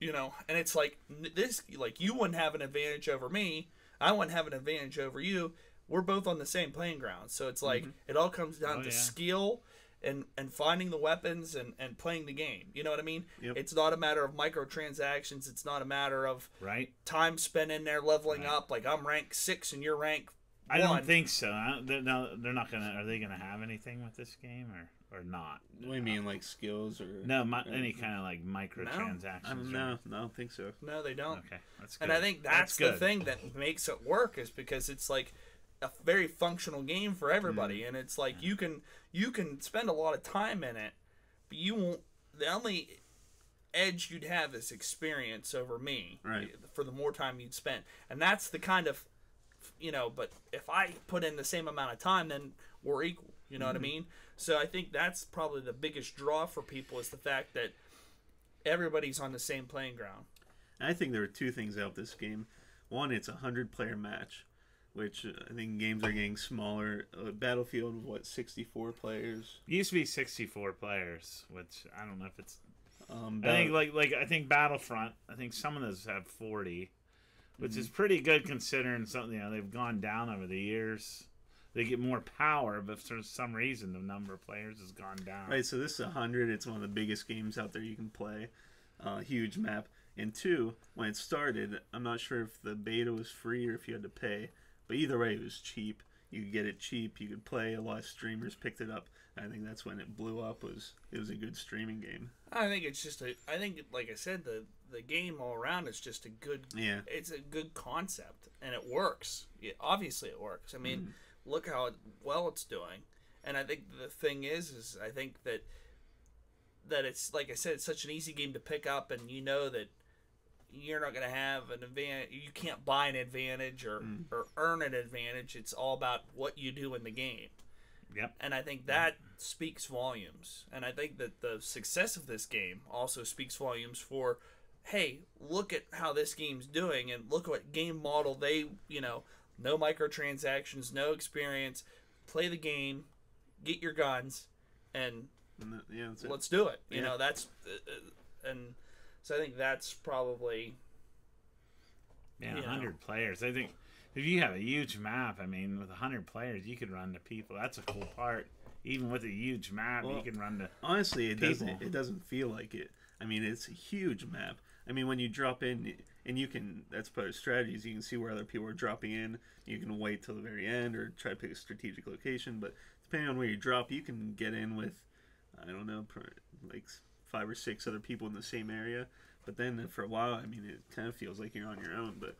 Speaker 2: you know, and it's like this, like, you wouldn't have an advantage over me, I wouldn't have an advantage over you. We're both on the same playing ground. So it's like it all comes down to skill and finding the weapons and playing the game. You know what I mean?
Speaker 1: Yep.
Speaker 2: It's not a matter of microtransactions. It's not a matter of
Speaker 3: Right.
Speaker 2: time spent in there leveling up. Like, I'm rank 6 and you're rank 1.
Speaker 3: I don't think so. They're not gonna. Are they gonna have anything with this game or not?
Speaker 1: What do you mean, like skills or...
Speaker 3: No, any kind of like microtransactions.
Speaker 1: I don't know. No, I don't think so.
Speaker 2: No, they don't.
Speaker 3: Okay, that's good.
Speaker 2: And I think that's the thing that makes it work, is because it's like a very functional game for everybody, and it's like you can spend a lot of time in it, but you won't. edge you'd have is experience over me,
Speaker 1: right?
Speaker 2: For the more time you'd spent, and that's the kind of, But if I put in the same amount of time, then we're equal. You know what I mean? So I think that's probably the biggest draw for people is the fact that everybody's on the same playing ground.
Speaker 1: I think there are two things out this game. One, it's a 100-player match, which I think games are getting smaller. Battlefield, 64 players?
Speaker 3: It used to be 64 players, which I don't know if it's. I think Battlefront. I think some of those have 40, which is pretty good considering something. They've gone down over the years. They get more power, but for some reason the number of players has gone down.
Speaker 1: Right. So this is 100. It's one of the biggest games out there you can play. Huge map. And two, when it started, I'm not sure if the beta was free or if you had to pay, but either way, it was cheap. You could get it cheap. You could play. A lot of streamers picked it up. I think that's when it blew up. It was a good streaming game.
Speaker 2: I think it's just like I said, the game all around is just a good.
Speaker 1: Yeah.
Speaker 2: It's a good concept, and it works. Obviously, it works. I mean, look how well it's doing. And I think the thing is I think that it's, like I said, it's such an easy game to pick up, and you know that you're not going to have an advantage. You can't buy an advantage or earn an advantage. It's all about what you do in the game.
Speaker 3: Yep.
Speaker 2: And I think that speaks volumes. And I think that the success of this game also speaks volumes for, hey, look at how this game's doing, and look what game model they, no microtransactions, no experience. Play the game, get your guns, and let's do it. You know, that's and so I think that's probably
Speaker 3: 100 players. I think if you have a huge map, I mean, with 100 players, you could run to people. That's a cool part. Even with a huge map, you can run to
Speaker 1: honestly,
Speaker 3: people.
Speaker 1: It doesn't feel like it. I mean, it's a huge map. I mean, when you drop in, and you can, that's part of strategies. You can see where other people are dropping in. You can wait till the very end or try to pick a strategic location. But depending on where you drop, you can get in with, I don't know, like 5 or 6 other people in the same area. But then for a while, I mean, it kind of feels like you're on your own. But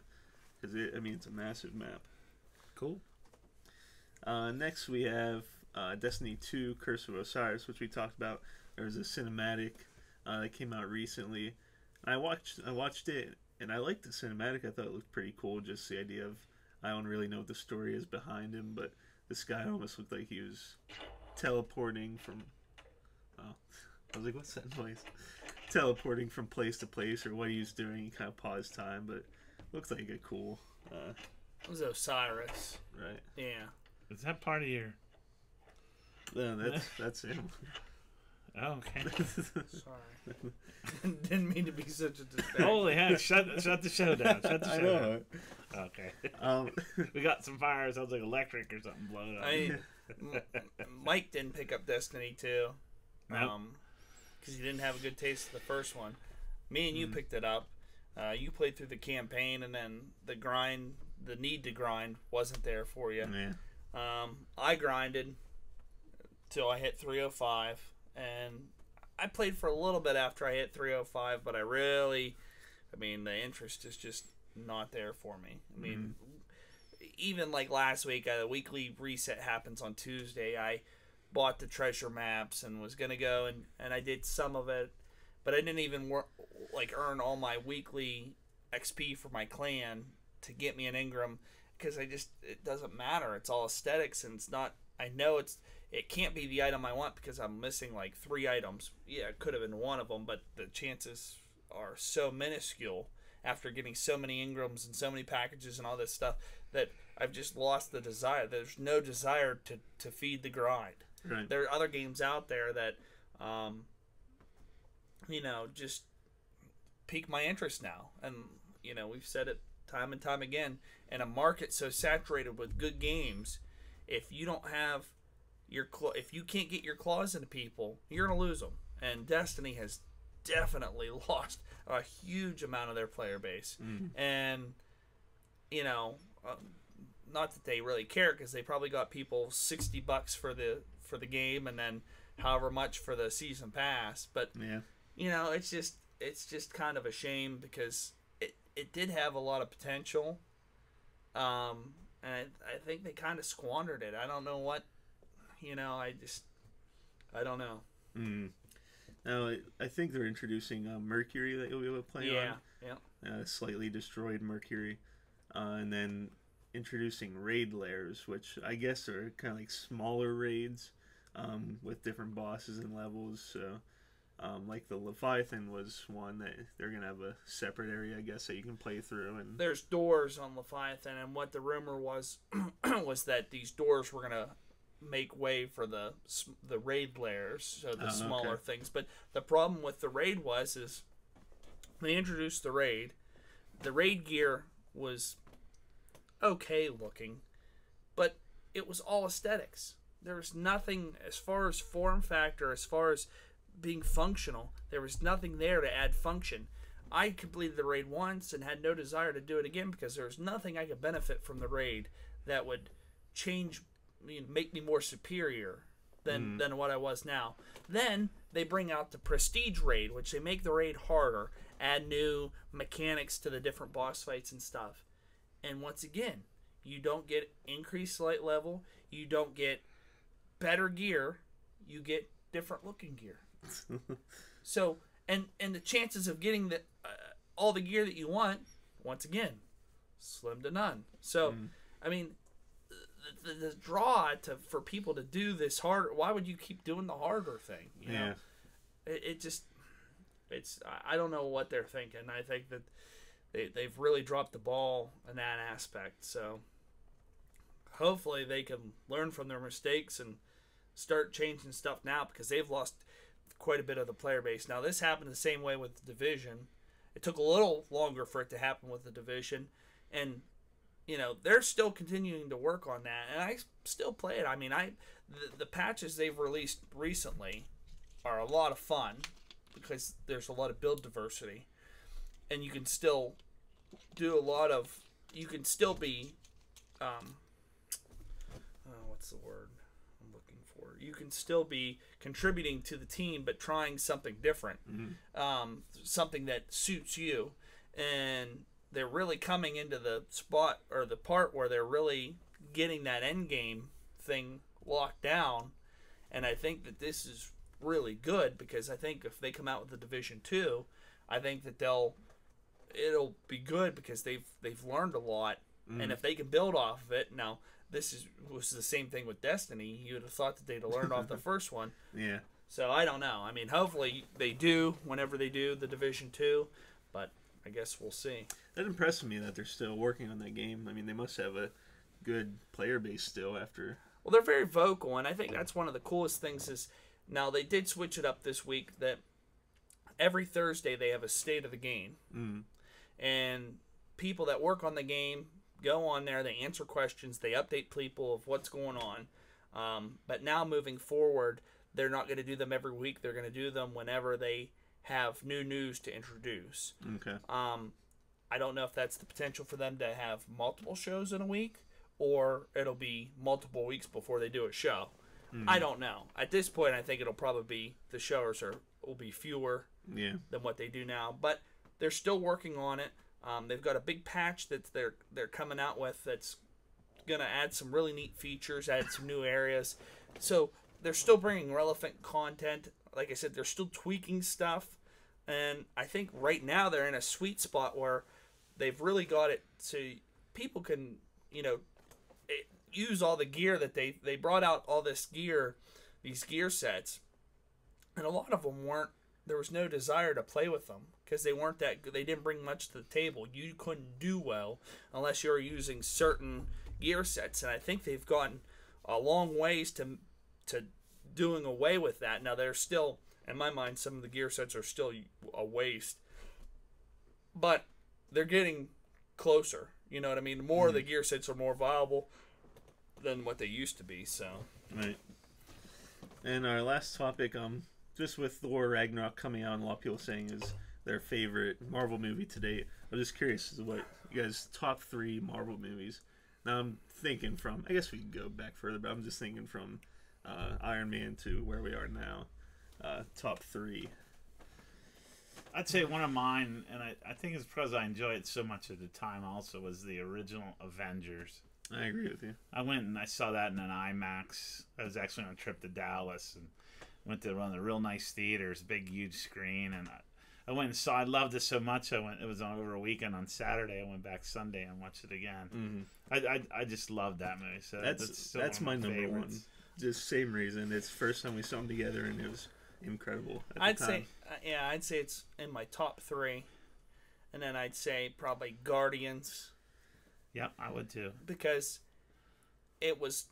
Speaker 1: because it's a massive map.
Speaker 3: Cool.
Speaker 1: Next we have Destiny 2: Curse of Osiris, which we talked about. There was a cinematic that came out recently. I watched it, and I liked the cinematic. I thought it looked pretty cool. Just the idea of, I don't really know what the story is behind him, but this guy almost looked like he was teleporting from. Oh, I was like, what's that noise? Teleporting from place to place, or what he was doing. He kind of paused time, but looks like a cool.
Speaker 2: It was Osiris,
Speaker 1: right?
Speaker 2: Yeah.
Speaker 3: Is that part of your?
Speaker 1: No, that's him.
Speaker 3: Oh, okay.
Speaker 2: Sorry. Didn't mean to be such a disparagement.
Speaker 3: Holy heck! Shut the show down. Shut the show down. Okay. We got some fire. Sounds like electric or something blowing up.
Speaker 2: Mike didn't pick up Destiny 2.
Speaker 3: Nope.
Speaker 2: Because he didn't have a good taste of the first one. Me and you picked it up. You played through the campaign, and then the need to grind wasn't there for you.
Speaker 1: Yeah.
Speaker 2: I grinded till I hit 305, and I played for a little bit after I hit 305, but the interest is just not there for me. I mean, even like last week, the weekly reset happens on Tuesday. I bought the treasure maps and was going to go, and I did some of it, but I didn't even earn all my weekly XP for my clan to get me an Ingram, because it doesn't matter. It's all aesthetics, and it's not. I know it can't be the item I want because I'm missing like 3 items. Yeah, it could have been one of them, but the chances are so minuscule after getting so many Ingrams and so many packages and all this stuff that I've just lost the desire. There's no desire to feed the grind.
Speaker 1: Right.
Speaker 2: There are other games out there that, just pique my interest now. And, we've said it time and time again. In a market so saturated with good games, if you don't have if you can't get your claws into people, you're going to lose them. And Destiny has definitely lost a huge amount of their player base. And, not that they really care, because they probably got people $60 for the game, and then however much for the season pass. But it's just kind of a shame, because it did have a lot of potential, and I think they kind of squandered it. I don't know what, I don't know.
Speaker 1: Now, I think they're introducing Mercury that you'll be able to play
Speaker 2: Yeah,
Speaker 1: on.
Speaker 2: yeah.
Speaker 1: Slightly destroyed Mercury. And then introducing raid lairs, which I guess are kind of like smaller raids with different bosses and levels. So, like the Leviathan was one that they're going to have a separate area, I guess, that you can play through. And
Speaker 2: There's doors on Leviathan, and what the rumor was was that these doors were going to make way for the raid lairs, so the smaller things. But the problem with the raid is they introduced the raid. The raid gear was okay looking, but it was all aesthetics. There was nothing as far as form factor, as far as being functional. There was nothing there to add function. I completed the raid once and had no desire to do it again because there was nothing I could benefit from the raid that would change, make me more superior than what I was now. Then they bring out the prestige raid, which they make the raid harder, add new mechanics to the different boss fights and stuff. And once again, you don't get increased light level, you don't get better gear, you get different looking gear. So, and the chances of getting the all the gear that you want, once again, slim to none. So, I mean, the draw for people to do this hard, why would you keep doing the harder thing? You know? It just, I don't know what they're thinking. I think that they've really dropped the ball in that aspect. So, hopefully they can learn from their mistakes and start changing stuff now, because they've lost quite a bit of the player base. Now, this happened the same way with the Division. It took a little longer for it to happen with the Division, and they're still continuing to work on that, and I still play it. I mean, the patches they've released recently are a lot of fun because there's a lot of build diversity, and you can still do a lot of. You can still be, what's the word I'm looking for? You can still be contributing to the team, but trying something different, something that suits you, and they're really coming into the spot or the part where they're really getting that end game thing locked down. And I think that this is really good, because I think if they come out with the Division 2, I think that it'll be good because they've learned a lot, and if they can build off of it. Now, was the same thing with Destiny. You would have thought that they'd have learned off the first one.
Speaker 1: Yeah.
Speaker 2: So I don't know. I mean, hopefully they do whenever they do the Division 2, but I guess we'll see.
Speaker 1: That impressed me that they're still working on that game. I mean, they must have a good player base still after.
Speaker 2: Well, they're very vocal, and I think that's one of the coolest things is now they did switch it up this week that every Thursday they have a state of the game. And people that work on the game go on there, they answer questions, they update people of what's going on. But now moving forward, they're not going to do them every week. They're going to do them whenever they have new news to introduce.
Speaker 1: Okay.
Speaker 2: I don't know if that's the potential for them to have multiple shows in a week, or it'll be multiple weeks before they do a show. I don't know. At this point, I think it'll probably be the shows will be fewer than what they do now. But they're still working on it. They've got a big patch that they're coming out with that's going to add some really neat features, add some new areas. So they're still bringing relevant content. Like I said, they're still tweaking stuff. And I think right now they're in a sweet spot where they've really got it so people can, use all the gear that they brought out all this gear, these gear sets. And a lot of them there was no desire to play with them because they weren't that good. They didn't bring much to the table. You couldn't do well unless you were using certain gear sets. And I think they've gotten a long ways to doing away with that. Now, they're still, in my mind, some of the gear sets are still a waste. But they're getting closer. You know what I mean? More of the gear sets are more viable than what they used to be. So
Speaker 1: right. And our last topic, just with Thor Ragnarok coming out, and a lot of people saying is their favorite Marvel movie to date. I'm just curious as to what you guys' top 3 Marvel movies. Now I'm thinking from, I guess we could go back further, but I'm just thinking from Iron Man to where we are now. Top 3.
Speaker 3: I'd say one of mine, and I think it's because I enjoy it so much at the time also, was the original Avengers.
Speaker 1: I agree with you.
Speaker 3: I went and I saw that in an IMAX. I was actually on a trip to Dallas and Went to one of the real nice theaters, big huge screen, and I went and saw. I loved it so much. It was on over a weekend on Saturday. I went back Sunday and watched it again. I just loved that movie. So
Speaker 1: that's my number one. Just same reason. It's the first time we saw them together, and it was incredible.
Speaker 2: I'd say it's in my top 3, and then I'd say probably Guardians.
Speaker 3: Yep, I would too.
Speaker 2: Because it was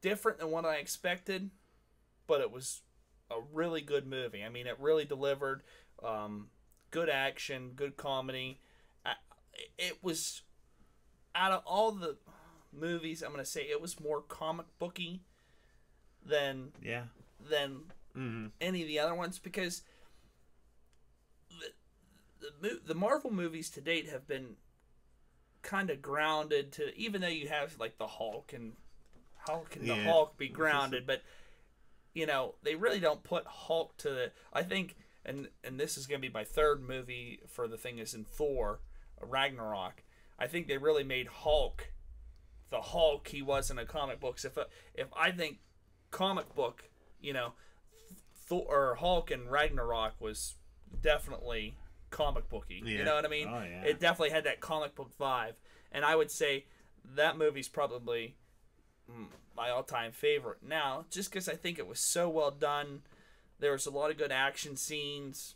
Speaker 2: different than what I expected, but it was a really good movie. I mean, it really delivered. Good action, good comedy. It was, out of all the movies, I'm going to say it was more comic booky than any of the other ones, because the Marvel movies to date have been kind of grounded to, even though you have like the Hulk and how can the Hulk be grounded, but you know, they really don't put Hulk to the, I think, and this is going to be my third movie for the thing, is in Thor Ragnarok. I think they really made Hulk the Hulk he was in the comic books. If I think comic book, you know, Thor or Hulk and Ragnarok was definitely comic booky. You know what I mean?
Speaker 3: Oh, yeah.
Speaker 2: It definitely had that comic book vibe, and I would say that movie's probably my all-time favorite. Now, just because I think it was so well done, there was a lot of good action scenes.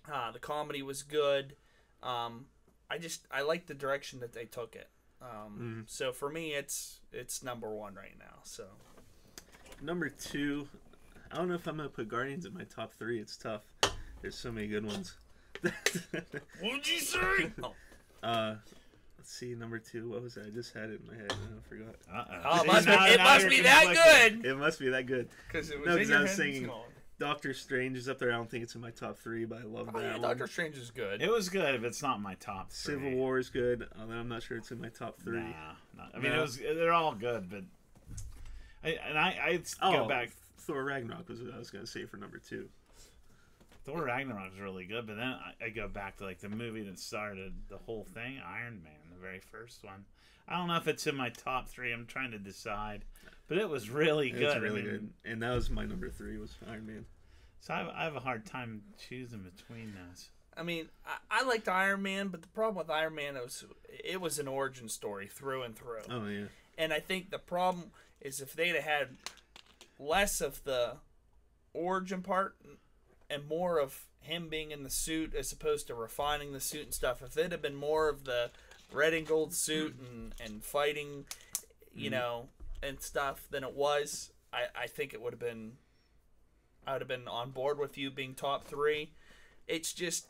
Speaker 2: The comedy was good. I like the direction that they took it. So for me, it's number 1 right now. So
Speaker 1: number 2, I don't know if I'm gonna put Guardians in my top 3. It's tough. There's so many good ones.
Speaker 3: What'd you say?
Speaker 1: Let's see, number 2. What was that? I just had it in my head and I forgot.
Speaker 2: It must be that good.
Speaker 1: It must be that good.
Speaker 2: Because it was in your head.
Speaker 1: Singing Doctor Strange is up there. I don't think it's in my top 3, but I love that one.
Speaker 2: Doctor Strange is good.
Speaker 3: It was good, but it's not my top 3.
Speaker 1: Civil War is good. I'm not sure it's in my top 3.
Speaker 3: I mean, they're all good, but I'd go back.
Speaker 1: Thor Ragnarok was what I was going to say for number 2.
Speaker 3: Thor Ragnarok was really good, but then I go back to like the movie that started the whole thing, Iron Man, the very first one. I don't know if it's in my top 3. I'm trying to decide, but it was really good.
Speaker 1: It's really good, and that was my number 3 was Iron Man.
Speaker 3: So I have a hard time choosing between those.
Speaker 2: I mean, I liked Iron Man, but the problem with Iron Man it was an origin story through and through.
Speaker 1: Oh yeah.
Speaker 2: And I think the problem is if they'd have had less of the origin part and more of him being in the suit as opposed to refining the suit and stuff, if it'd have been more of the red and gold suit and fighting, you know, and stuff than it was, I think it would have been, I would have been on board with you being top 3. It's just,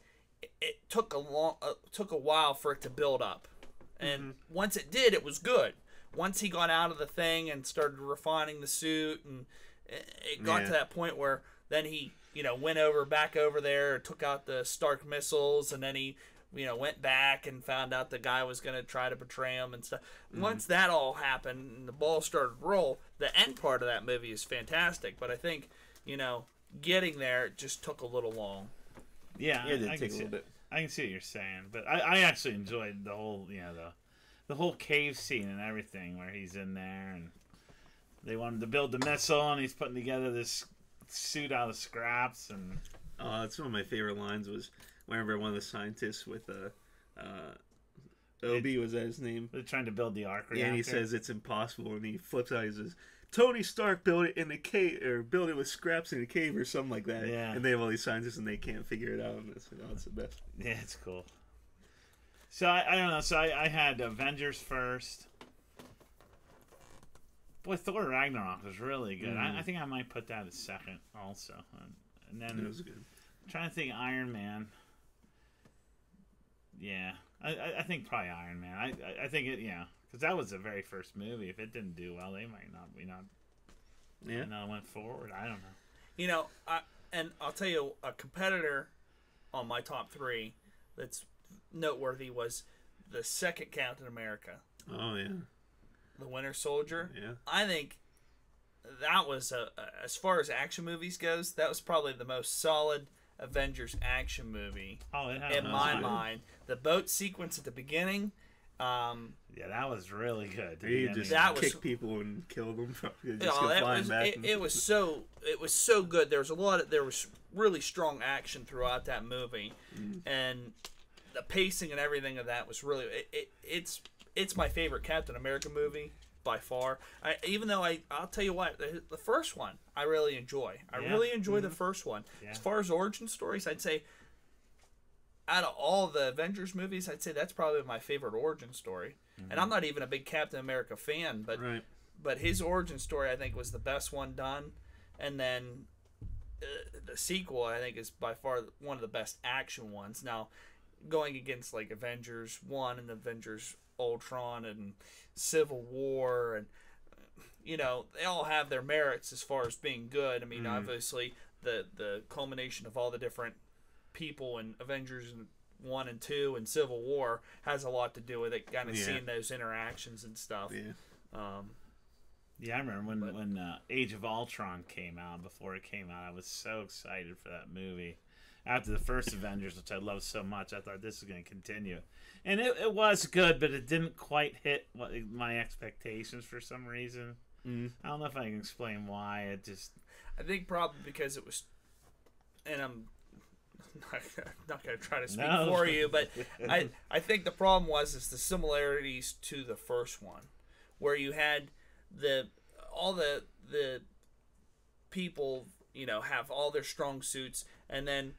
Speaker 2: it took a while for it to build up. And once it did, it was good. Once he got out of the thing and started refining the suit, and it got to that point where then he, you know, went back over there, took out the Stark missiles, and then he, you know, went back and found out the guy was going to try to betray him and stuff. Once that all happened and the ball started to roll, the end part of that movie is fantastic. But I think, you know, getting there just took a little long.
Speaker 3: Yeah,
Speaker 1: it did take a little bit.
Speaker 3: I can see what you're saying, but I actually enjoyed the whole, you know, the whole cave scene and everything where he's in there and they wanted to build the missile and he's putting together this suit out of scraps. And
Speaker 1: that's one of my favorite lines was whenever one of the scientists with Obi, was that his name?
Speaker 3: They're trying to build the arc reactor.
Speaker 1: Yeah, and he says it's impossible, and he flips out. He says, "Tony Stark built it in a cave, or built it with scraps in a cave, or something like that."
Speaker 3: Yeah.
Speaker 1: And they have all these scientists, and they can't figure it out. And it's the best.
Speaker 3: Yeah, it's cool. So I don't know. So I had Avengers first. Boy, Thor Ragnarok was really good. I think I might put that as second also. And then
Speaker 1: it was good.
Speaker 3: I'm trying to think Iron Man. Yeah, I think probably Iron Man. I think it, yeah, because that was the very first movie. If it didn't do well, they might not went forward. I don't know.
Speaker 2: You know, and I'll tell you a competitor on my top 3 that's noteworthy was the second Captain America.
Speaker 1: Oh yeah,
Speaker 2: the Winter Soldier.
Speaker 1: Yeah,
Speaker 2: I think that was as far as action movies goes, that was probably the most solid Avengers action movie in my mind. The boat sequence at the beginning,
Speaker 3: Yeah, that was really good.
Speaker 1: He just
Speaker 2: That was-
Speaker 1: kick people and kill them. Just
Speaker 2: Oh,
Speaker 1: go
Speaker 2: that
Speaker 1: flying
Speaker 2: was
Speaker 1: back.
Speaker 2: it was so good. There was really strong action throughout that movie, and the pacing and everything of that was really it's my favorite Captain America movie by far. Even though I'll tell you what, the first one I really enjoy. I really enjoy the first one.
Speaker 3: Yeah.
Speaker 2: As far as origin stories, I'd say out of all the Avengers movies, I'd say that's probably my favorite origin story. And I'm not even a big Captain America fan, but
Speaker 1: Right.
Speaker 2: but his origin story I think was the best one done. And then the sequel I think is by far one of the best action ones. Now, going against like Avengers 1 and Avengers Ultron and Civil War, and you know, they all have their merits as far as being good. I mean, obviously the culmination of all the different people in Avengers 1 and 2 and Civil War has a lot to do with it, kind of seeing those interactions and stuff.
Speaker 3: Yeah, I remember when Age of Ultron came out. Before it came out, I was so excited for that movie. After the first Avengers, which I loved so much, I thought this was going to continue. And it was good, but it didn't quite hit my expectations for some reason. I don't know if I can explain why.
Speaker 2: I think probably because it was, and I'm not going to try to speak for you, but I think the problem was the similarities to the first one, where you had all the people, you know, have all their strong suits, and then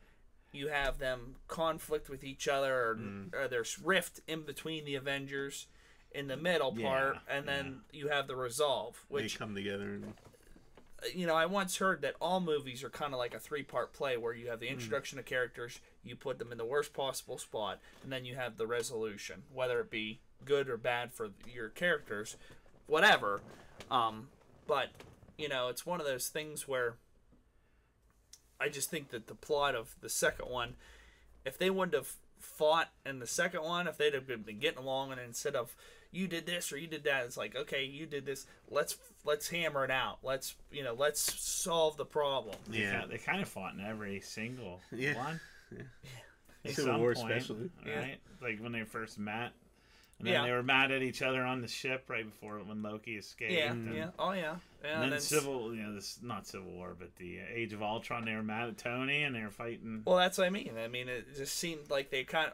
Speaker 2: you have them conflict with each other, or there's rift in between the Avengers in the middle part, and then you have the resolve, which
Speaker 1: they come together. And...
Speaker 2: You know, I once heard that all movies are kind of like a 3-part play, where you have the introduction of characters, you put them in the worst possible spot, and then you have the resolution, whether it be good or bad for your characters, whatever. But, you know, it's one of those things where I just think that the plot of the second one, if they wouldn't have fought in the second one, if they'd have been getting along, and instead of you did this or you did that, it's like, okay, you did this, let's hammer it out, let's solve the problem.
Speaker 3: They kind of fought in every single one.
Speaker 1: Civil War especially,
Speaker 3: right? Like when they first met, and then they were mad at each other on the ship right before when Loki escaped. And then this not Civil War, but the Age of Ultron, they were mad at Tony and they were fighting.
Speaker 2: Well, that's what I mean. I mean, it just seemed like they kind of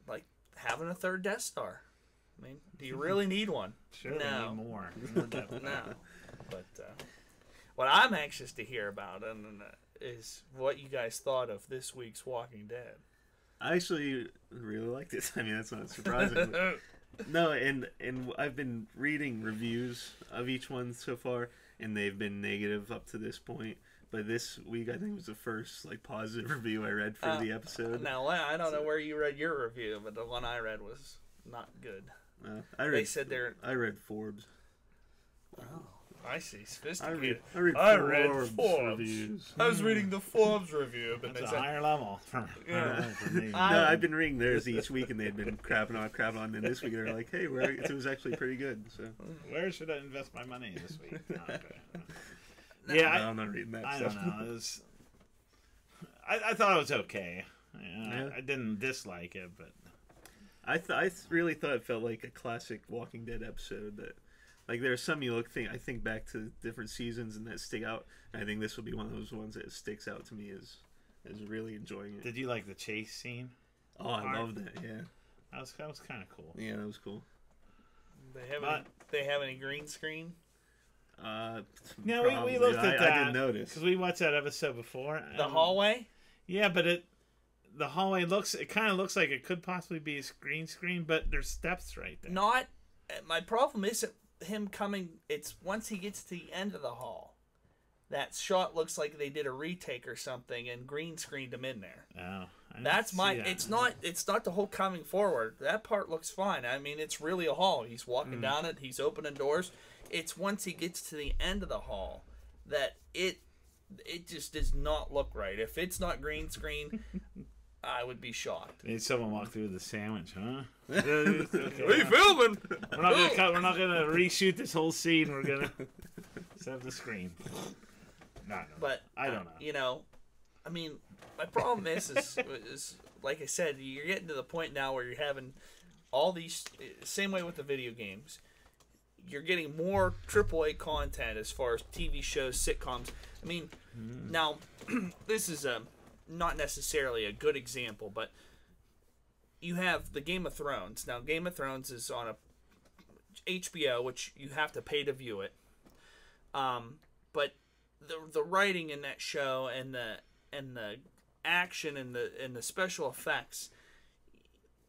Speaker 2: like having a third Death Star. I mean, do you really need one?
Speaker 3: Sure,
Speaker 2: no.
Speaker 3: we need more.
Speaker 2: No. But what I'm anxious to hear about is what you guys thought of this week's Walking Dead.
Speaker 1: I actually really liked it. I mean, that's not surprising. No, and I've been reading reviews of each one so far, and they've been negative up to this point. But this week, I think was the first positive review I read for the episode.
Speaker 2: Now, I don't know where you read your review, but the one I read was not good.
Speaker 1: I read Forbes.
Speaker 2: Oh, I see. Sophisticated.
Speaker 1: I read Forbes reviews.
Speaker 2: I was reading the Forbes review, but
Speaker 3: that's a higher level for me.
Speaker 1: No, I've been reading theirs each week, and they've been crapping on. And this week they're like, "Hey, it was actually pretty good." So,
Speaker 3: where should I invest my money this week?
Speaker 1: I'm not reading that.
Speaker 3: I don't know. I thought it was okay. I didn't dislike it, but
Speaker 1: I really thought it felt like a classic Walking Dead episode. That there's some I think back to different seasons and that stick out. And I think this will be one of those ones that sticks out to me as really enjoying it.
Speaker 3: Did you like the chase scene?
Speaker 1: Oh, I love that. Yeah,
Speaker 3: that was kind of cool.
Speaker 1: Yeah, that was cool.
Speaker 2: They have any green screen?
Speaker 3: No, we looked at that.
Speaker 1: I didn't notice
Speaker 3: because we watched that episode before.
Speaker 2: The hallway.
Speaker 3: Yeah, but the hallway kind of looks like it could possibly be a green screen, but there's steps right there.
Speaker 2: My problem isn't him coming. It's once he gets to the end of the hall, that shot looks like they did a retake or something and green screened him in there.
Speaker 3: Oh,
Speaker 2: that's my. It's not the whole coming forward. That part looks fine. I mean, it's really a hall. He's walking down it. He's opening doors. It's once he gets to the end of the hall that it just does not look right. If it's not green screen, I would be shocked.
Speaker 3: Need someone walk through the sandwich, huh?
Speaker 2: Okay. What are you filming?
Speaker 3: We're not gonna cut. We're not gonna reshoot this whole scene. We're gonna set the screen. No,
Speaker 2: but
Speaker 3: I don't know.
Speaker 2: You know, I mean, my problem is like I said, you're getting to the point now where you're having all these, same way with the video games, you're getting more AAA content as far as TV shows, sitcoms. I mean, now, this is not necessarily a good example, but you have the Game of Thrones. Now, Game of Thrones is on a HBO, which you have to pay to view it. But the writing in that show and the action and the special effects,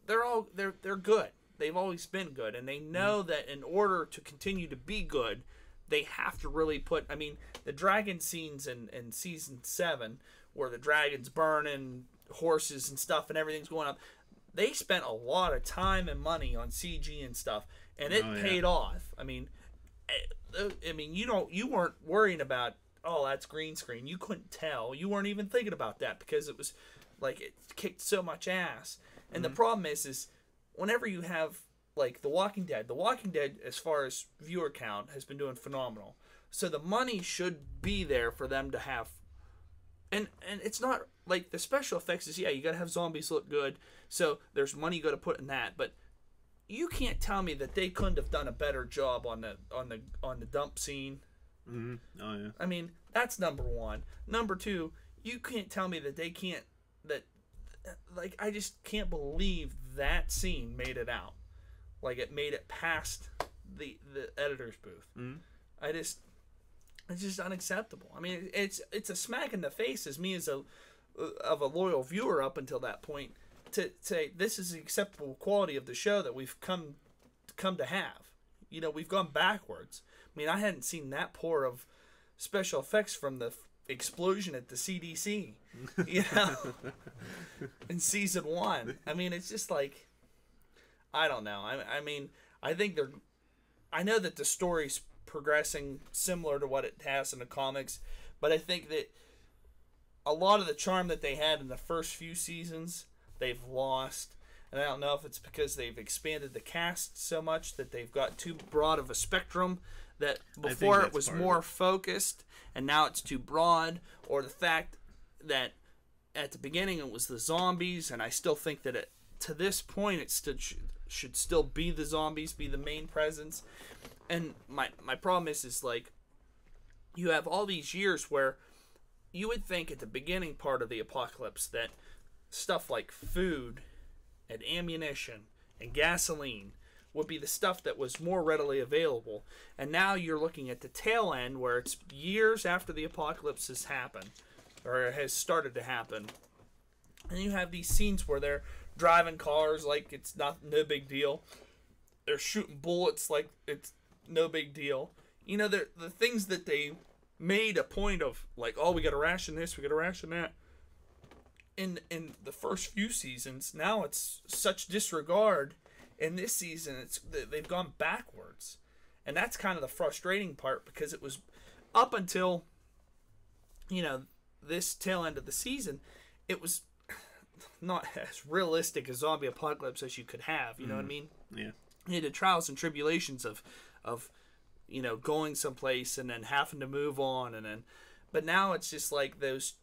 Speaker 2: they're good. They've always been good, and they know that in order to continue to be good, they have to really put. I mean, the dragon scenes in season 7, where the dragon's burning horses and stuff, and everything's going up. They spent a lot of time and money on CG and stuff, and it paid off. I mean, you weren't worrying about, oh, that's green screen. You couldn't tell. You weren't even thinking about that because it was like it kicked so much ass. And the problem is whenever you have like The Walking Dead, as far as viewer count, has been doing phenomenal. So the money should be there for them to have. And it's not like the special effects is, you got to have zombies look good. So there's money you got to put in that, but you can't tell me that they couldn't have done a better job on the dump scene.
Speaker 1: Mm-hmm. Oh yeah.
Speaker 2: I mean, that's number one. Number two, you can't tell me that they can't. Like, I just can't believe that scene made it out. Like, it made it past the editor's booth.
Speaker 1: Mm-hmm.
Speaker 2: It's just unacceptable. I mean, it's a smack in the face as me as a loyal viewer up until that point to say this is the acceptable quality of the show that we've come to have. You know, we've gone backwards. I mean, I hadn't seen that poor of special effects from the explosion at the CDC, you know, in season 1. I mean, it's just like, I don't know. I mean, I think I know that the story's progressing similar to what it has in the comics, but I think that a lot of the charm that they had in the first few seasons, they've lost. And I don't know if it's because they've expanded the cast so much that they've got too broad of a spectrum, that before it was more focused and now it's too broad, or the fact that at the beginning it was the zombies, and I still think that to this point it should still be the zombies, be the main presence. And my problem is like, you have all these years where you would think at the beginning part of the apocalypse that stuff like food and ammunition and gasoline would be the stuff that was more readily available. And now you're looking at the tail end where it's years after the apocalypse has happened, or has started to happen. And you have these scenes where they're driving cars like it's no big deal. They're shooting bullets like it's no big deal. You know, the things that they made a point of, like, oh, we got to ration this, we got to ration that. In the first few seasons, now it's such disregard. In this season, they've gone backwards. And that's kind of the frustrating part, because it was up until, you know, this tail end of the season, it was not as realistic a zombie apocalypse as you could have. You know what I mean?
Speaker 1: Yeah.
Speaker 2: You had the trials and tribulations of you know, going someplace and then having to move on, and then, but now it's just like those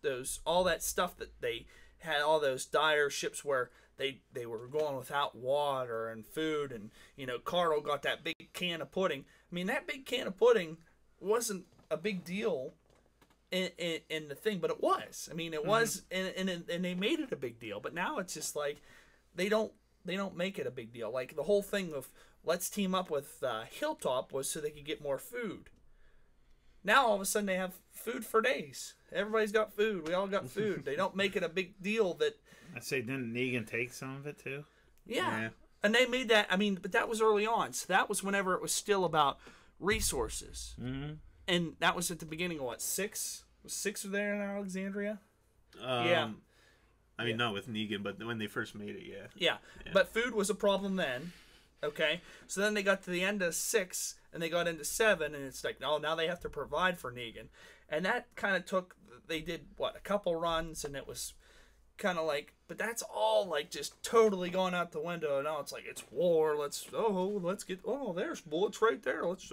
Speaker 2: all that stuff that they had, all those dire ships where they were going without water and food, and, you know, Carl got that big can of pudding. I mean, that big can of pudding wasn't a big deal in the thing, but it was. I mean, it was, and they made it a big deal. But now it's just like they don't make it a big deal. Like the whole thing of let's team up with Hilltop was so they could get more food. Now all of a sudden they have food for days. Everybody's got food. We all got food. They don't make it a big deal that.
Speaker 3: I'd say, didn't Negan take some of it too?
Speaker 2: Yeah. And they made that. I mean, but that was early on. So that was whenever it was still about resources.
Speaker 3: Mm-hmm.
Speaker 2: And that was at the beginning of what, 6? Was 6 there in Alexandria? Yeah.
Speaker 1: I mean, not with Negan, but when they first made it, yeah.
Speaker 2: Yeah. But food was a problem then. Okay. So then they got to the end of 6 and they got into 7, and it's like, no, now they have to provide for Negan. And that kind of took, they did what, a couple runs, and it was kind of like, but that's all like just totally gone out the window. Now it's like, it's war. Let's get, there's bullets right there. Let's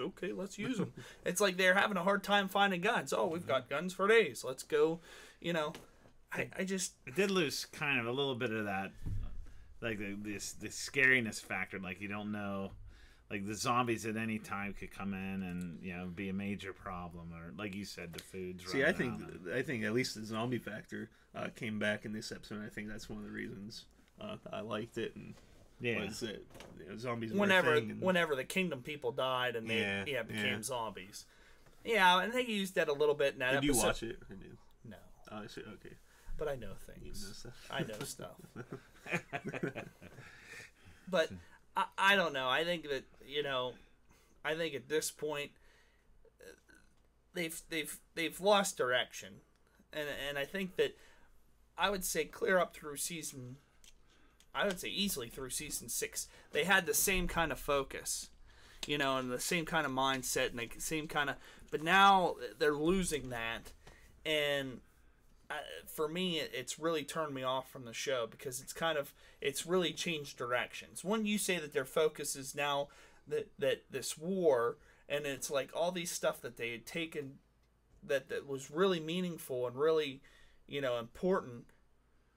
Speaker 2: use them. It's like they're having a hard time finding guns. Oh, we've got guns for days. Let's go, you know. I just,
Speaker 3: it did lose kind of a little bit of that, like the scariness factor. Like you don't know, like the zombies at any time could come in and be a major problem, or like you said, the food's.
Speaker 1: See, I think at least the zombie factor came back in this episode. And I think that's one of the reasons I liked it. And was that zombies
Speaker 2: whenever the kingdom people died and they became zombies. Yeah, and they used that a little bit in that episode.
Speaker 1: Did you watch it? Or no.
Speaker 2: No.
Speaker 1: Oh, I see. Okay.
Speaker 2: But I know things.
Speaker 1: You know stuff.
Speaker 2: I know stuff. But I don't know. I think that I think at this point they've lost direction, and I think that I would say clear up through season. I would say easily through season 6, they had the same kind of focus, and the same kind of mindset and the same kind of. But now they're losing that, and for me, it's really turned me off from the show because it's really changed directions. When you say that their focus is now that this war, and it's like all these stuff that they had taken that was really meaningful and really important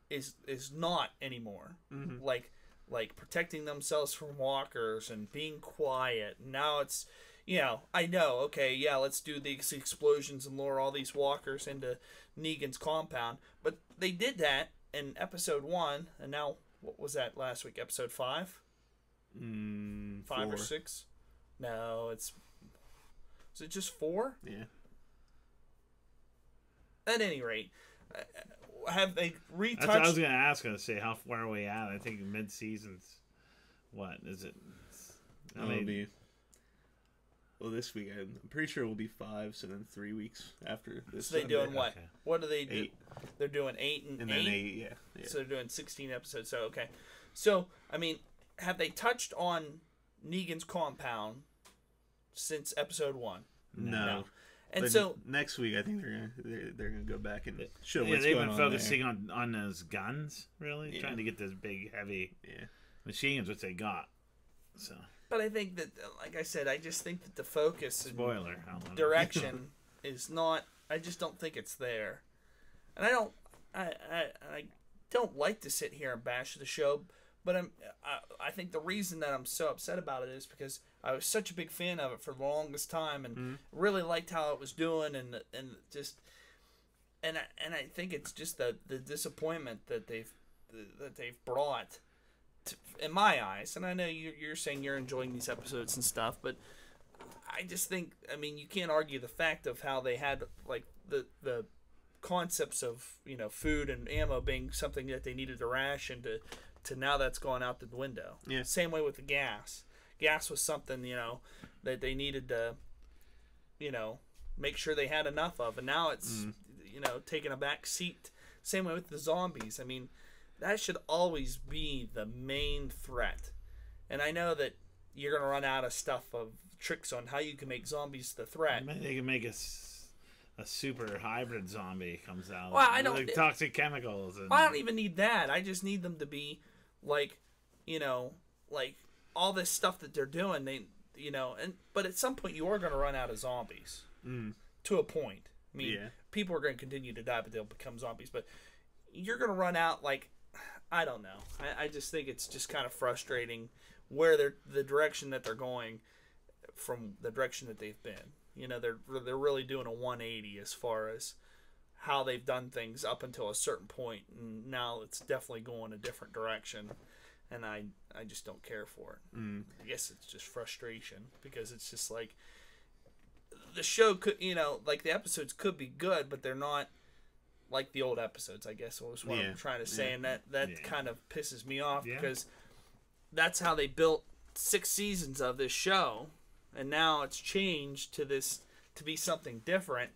Speaker 2: is not anymore.
Speaker 1: Mm-hmm.
Speaker 2: Like protecting themselves from walkers and being quiet. Now it's I know, okay, yeah, let's do these explosions and lure all these walkers into Negan's compound. But they did that in episode 1, and now, what was that last week? Episode 5? 5 or 6? No, is it just 4?
Speaker 1: Yeah.
Speaker 3: At
Speaker 2: any rate, have they retouched...
Speaker 3: That's what I was going to ask, say, how far are we at? I think mid-season's... What is it?
Speaker 1: Well, this week I'm pretty sure it will be 5, so then 3 weeks after this.
Speaker 2: So they doing what?
Speaker 3: Okay.
Speaker 2: What do they do?
Speaker 1: 8.
Speaker 2: They're doing 8 and 8?
Speaker 1: And then 8, yeah.
Speaker 2: So they're doing 16 episodes. So, okay. So, I mean, have they touched on Negan's compound since episode 1?
Speaker 1: No.
Speaker 2: And
Speaker 1: but
Speaker 2: so
Speaker 1: next week, I think they're gonna go back and show what's
Speaker 3: they've
Speaker 1: going
Speaker 3: been
Speaker 1: on
Speaker 3: focusing on those guns, really, trying to get those big, heavy machine guns, which they got. So.
Speaker 2: But I think that, like I said, I just think that the focus and
Speaker 3: direction
Speaker 2: is not. I just don't think it's there, and I don't like to sit here and bash the show, but I think the reason that I'm so upset about it is because I was such a big fan of it for the longest time and really liked how it was doing and I think it's just the disappointment that they've brought. In my eyes, and I know you're saying you're enjoying these episodes and stuff, but I just think, I mean, you can't argue the fact of how they had like the concepts of food and ammo being something that they needed to ration to now that's gone out the window.
Speaker 1: Yeah.
Speaker 2: Same way with the gas. Gas was something that they needed to make sure they had enough of, and now it's taking a back seat. Same way with the zombies. I mean. That should always be the main threat. And I know that you're going to run out of stuff of tricks on how you can make zombies the threat.
Speaker 3: They can make a super hybrid zombie comes out.
Speaker 2: Well, I don't...
Speaker 3: Like toxic chemicals.
Speaker 2: I don't even need that. I just need them to be like, like all this stuff that they're doing. But at some point you are going to run out of zombies. To a point. I mean, people are going to continue to die, but they'll become zombies. But you're going to run out like... I don't know. I just think it's just kind of frustrating where the direction that they're going from the direction that they've been. They're really doing a 180 as far as how they've done things up until a certain point, and now it's definitely going a different direction, and I just don't care for it. I guess it's just frustration because it's just like the show could, like the episodes could be good, but they're not like the old episodes, I guess was what I'm trying to say, and that kind of pisses me off because that's how they built 6 seasons of this show, and now it's changed to be something different,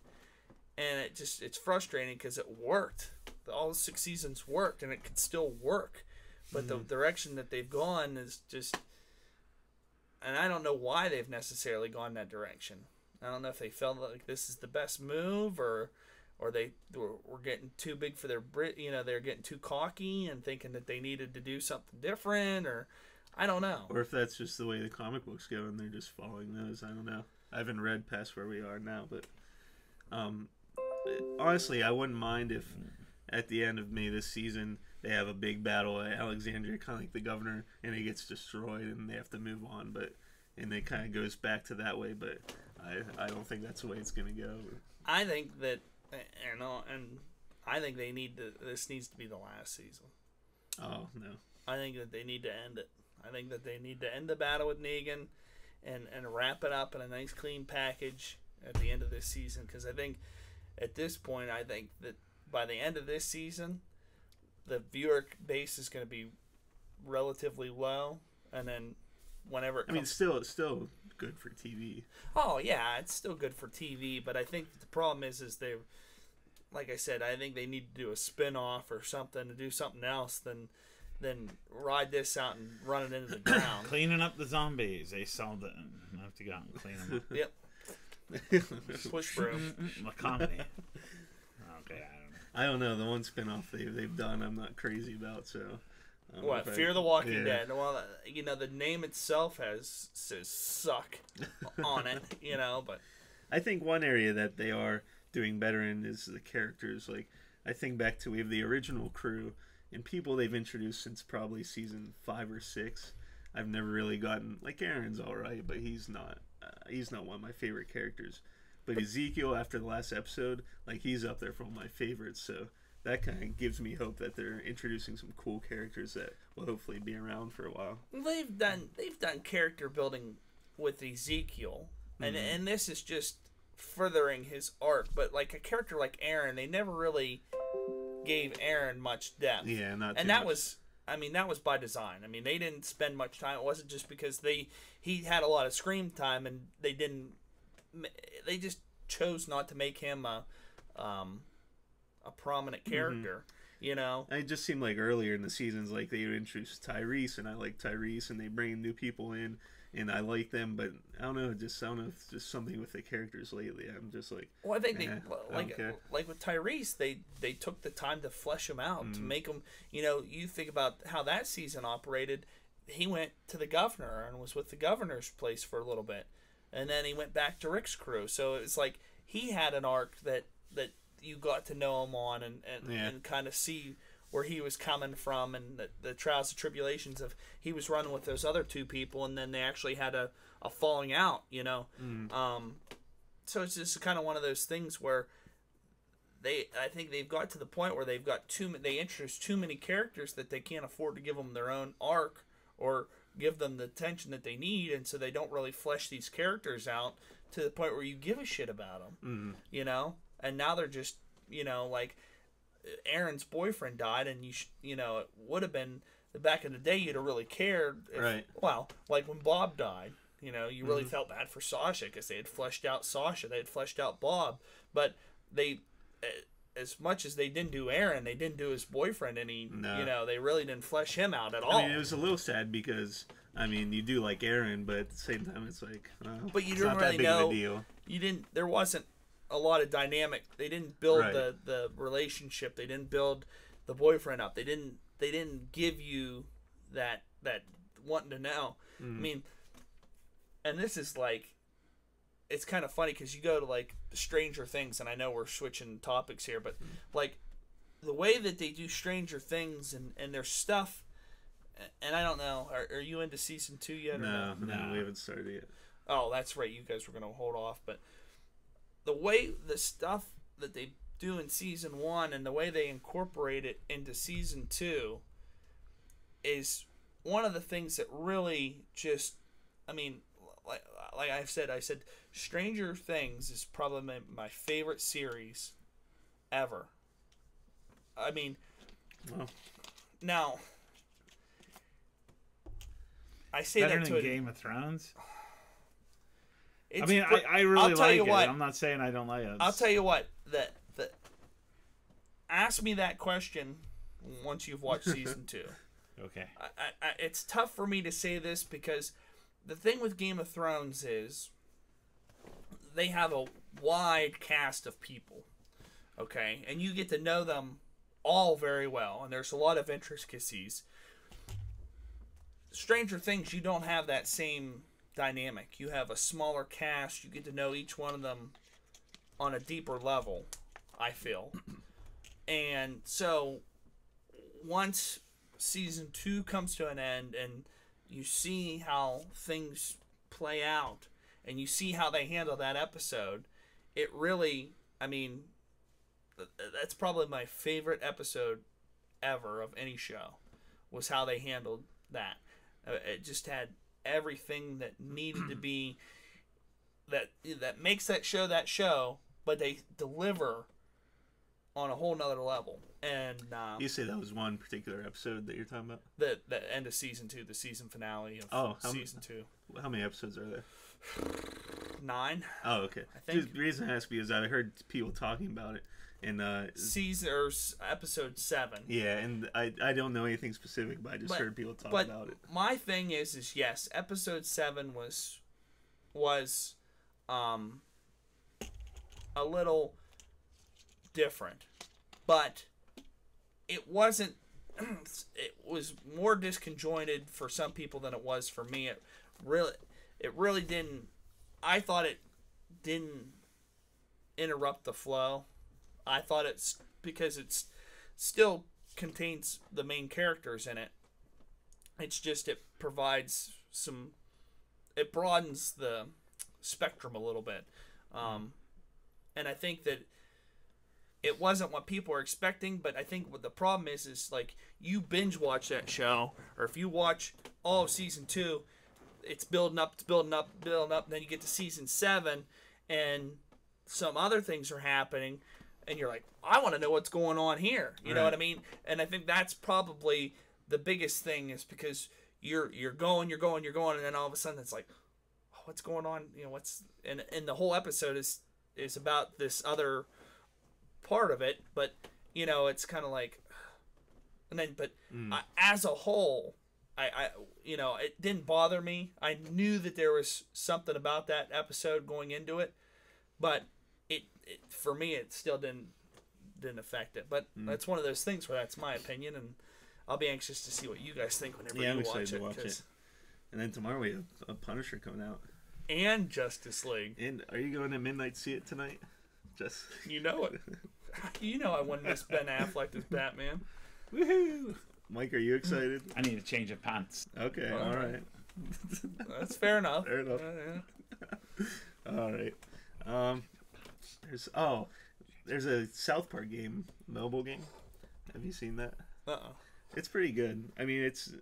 Speaker 2: and it's frustrating because it worked. All 6 seasons worked, and it could still work, but the direction that they've gone is just, and I don't know why they've necessarily gone that direction. I don't know if they felt like this is the best move or they were getting too big for their they're getting too cocky and thinking that they needed to do something different, or I don't know.
Speaker 1: Or if that's just the way the comic books go and they're just following those. I don't know. I haven't read past where we are now, but honestly, I wouldn't mind if at the end of May this season they have a big battle at Alexandria, kind of like the governor, and he gets destroyed, and they have to move on. And it kind of goes back to that way. But I don't think that's the way it's gonna go.
Speaker 2: I think that, and I think they need to. This needs to be the last season.
Speaker 1: Oh no!
Speaker 2: I think that they need to end it. I think that they need to end the battle with Negan, and wrap it up in a nice clean package at the end of this season. Because I think at this point, I think that by the end of this season, the viewer base is going to be relatively low, and then whenever it comes,
Speaker 1: it's still good for TV.
Speaker 2: Oh yeah, it's still good for TV, but I think the problem is they, like I said, I think they need to do a spin-off or something, to do something else than ride this out and run it into the ground.
Speaker 3: Cleaning up the zombies. They saw the. I have to go out and clean them up.
Speaker 2: Yep. Push broom.
Speaker 3: A comedy. Okay,
Speaker 1: I don't know. The one spinoff they've done, I'm not crazy about. So.
Speaker 2: What, Fear the Walking Dead? Well, the name itself says "suck" on it, but
Speaker 1: I think one area that they are doing better in is the characters. Like, I think back to, we have the original crew and people they've introduced since probably season 5 or 6. I've never really gotten, like, Aaron's all right, but he's not one of my favorite characters. But Ezekiel, after the last episode, like, he's up there for one of my favorites. So that kind of gives me hope that they're introducing some cool characters that will hopefully be around for a while.
Speaker 2: They've done character building with Ezekiel, and this is just furthering his arc. But like a character like Aaron, they never really gave Aaron much depth.
Speaker 1: Yeah,
Speaker 2: and that was by design. I mean, they didn't spend much time. It wasn't just because he had a lot of screen time and they just chose not to make him a prominent character.
Speaker 1: It just seemed like earlier in the seasons, like, they would introduce Tyrese, and I like Tyrese, and they bring new people in, and I like them, but I don't know if it's just something with the characters lately. I'm just like,
Speaker 2: well, I think like with Tyrese, they took the time to flesh him out, to make him, you think about how that season operated. He went to the governor and was with the governor's place for a little bit, and then he went back to Rick's crew. So it's like he had an arc that you got to know him on and kind of see where he was coming from, and the trials and tribulations of he was running with those other two people, and then they actually had a falling out, so it's just kind of one of those things where I think they've got to the point where they introduced too many characters that they can't afford to give them their own arc or give them the attention that they need, and so they don't really flesh these characters out to the point where you give a shit about them, and now they're just, like, Aaron's boyfriend died, and it would have been back in the day you'd have really cared.
Speaker 1: Right.
Speaker 2: Well, like when Bob died, you really felt bad for Sasha because they had fleshed out Sasha, they had fleshed out Bob, but they, as much as they didn't do Aaron, they didn't do his boyfriend any. No. They really didn't flesh him out at all.
Speaker 1: I mean, it was a little sad because, I mean, you do like Aaron, but at the same time, it's like,
Speaker 2: but you
Speaker 1: it's
Speaker 2: didn't
Speaker 1: not
Speaker 2: really
Speaker 1: that big
Speaker 2: know.
Speaker 1: of a deal.
Speaker 2: There wasn't a lot of dynamic. They didn't build
Speaker 1: Right.
Speaker 2: the relationship. They didn't build the boyfriend up. They didn't give you that wanting to know. I mean, and this is like, it's kind of funny because you go to like Stranger Things, and I know we're switching topics here, but like the way that they do Stranger Things and their stuff, and I don't know, are you into season 2 yet? Or
Speaker 1: No, we haven't started yet.
Speaker 2: Oh, that's right. You guys were going to hold off, but the way the stuff that they do in season 1 and the way they incorporate it into season 2 is one of the things that really just, I mean, like I said Stranger Things is probably my favorite series ever. I mean,
Speaker 1: Well,
Speaker 2: now I say
Speaker 3: better
Speaker 2: that to
Speaker 3: than Game of Thrones.
Speaker 2: It's
Speaker 3: I mean,
Speaker 2: great.
Speaker 3: I really like it.
Speaker 2: What,
Speaker 3: I'm not saying I don't like it.
Speaker 2: I'll tell you what. That ask me that question once you've watched season 2.
Speaker 3: Okay.
Speaker 2: It's tough for me to say this because the thing with Game of Thrones is they have a wide cast of people, okay, and you get to know them all very well, and there's a lot of intricacies. Stranger Things, you don't have that same dynamic. You have a smaller cast. You get to know each one of them on a deeper level, I feel. And so once season 2 comes to an end and you see how things play out and you see how they handle that episode, it really, I mean, that's probably my favorite episode ever of any show, was how they handled that. It just had everything that needed to be, that makes that show, but they deliver on a whole nother level. And
Speaker 1: you say that was one particular episode that you're talking about?
Speaker 2: The end of season 2, the season finale of season 2.
Speaker 1: How many episodes are there?
Speaker 2: 9.
Speaker 1: Oh, okay.
Speaker 2: I think.
Speaker 1: The reason I ask you is I heard people talking about it. And
Speaker 2: episode 7.
Speaker 1: Yeah, and I don't know anything specific, but I just heard people talk about it.
Speaker 2: My thing is yes, episode 7 was a little different, but it wasn't. It was more disconjointed for some people than it was for me. It really didn't. I thought it didn't interrupt the flow. I thought it's because it's still contains the main characters in it. It's just it provides some. It broadens the spectrum a little bit, and I think that it wasn't what people were expecting. But I think what the problem is like you binge watch that show, or if you watch all of season 2, it's building up, and then you get to season 7, and some other things are happening. And you're like, I want to know what's going on here. You know what I mean? And I think that's probably the biggest thing, is because you're going, and then all of a sudden it's like, oh, what's going on? You know, and the whole episode is about this other part of it, but you know, it's kind of like, and then, but as a whole, I it didn't bother me. I knew that there was something about that episode going into it, but it for me, it still didn't affect it. But that's one of those things where that's my opinion, and I'll be anxious to see what you guys think whenever
Speaker 1: I'm
Speaker 2: you
Speaker 1: excited
Speaker 2: watch
Speaker 1: to watch it. And then tomorrow we have a Punisher coming out.
Speaker 2: And Justice League.
Speaker 1: And are you going to midnight see it tonight?
Speaker 2: You know it. You know I wouldn't miss Ben Affleck as Batman.
Speaker 1: Woohoo! Mike, are you excited?
Speaker 3: I need a change of pants.
Speaker 1: Okay, all right.
Speaker 2: That's fair enough.
Speaker 1: Fair enough.
Speaker 2: Yeah.
Speaker 1: All right. There's a South Park game, mobile game. Have you seen that? It's pretty good. I mean, it's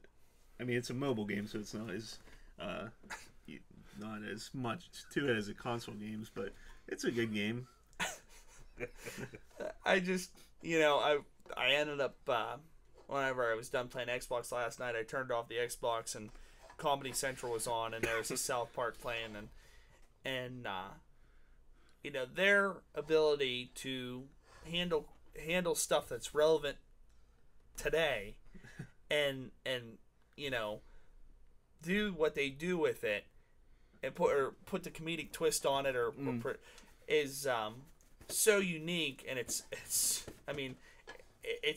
Speaker 1: a mobile game, so it's not as much to it as the console games, but it's a good game.
Speaker 2: I just, I ended up whenever I was done playing Xbox last night, I turned off the Xbox and Comedy Central was on, and there was a South Park playing, and their ability to handle stuff that's relevant today, and do what they do with it, and put the comedic twist on it, is so unique, and it's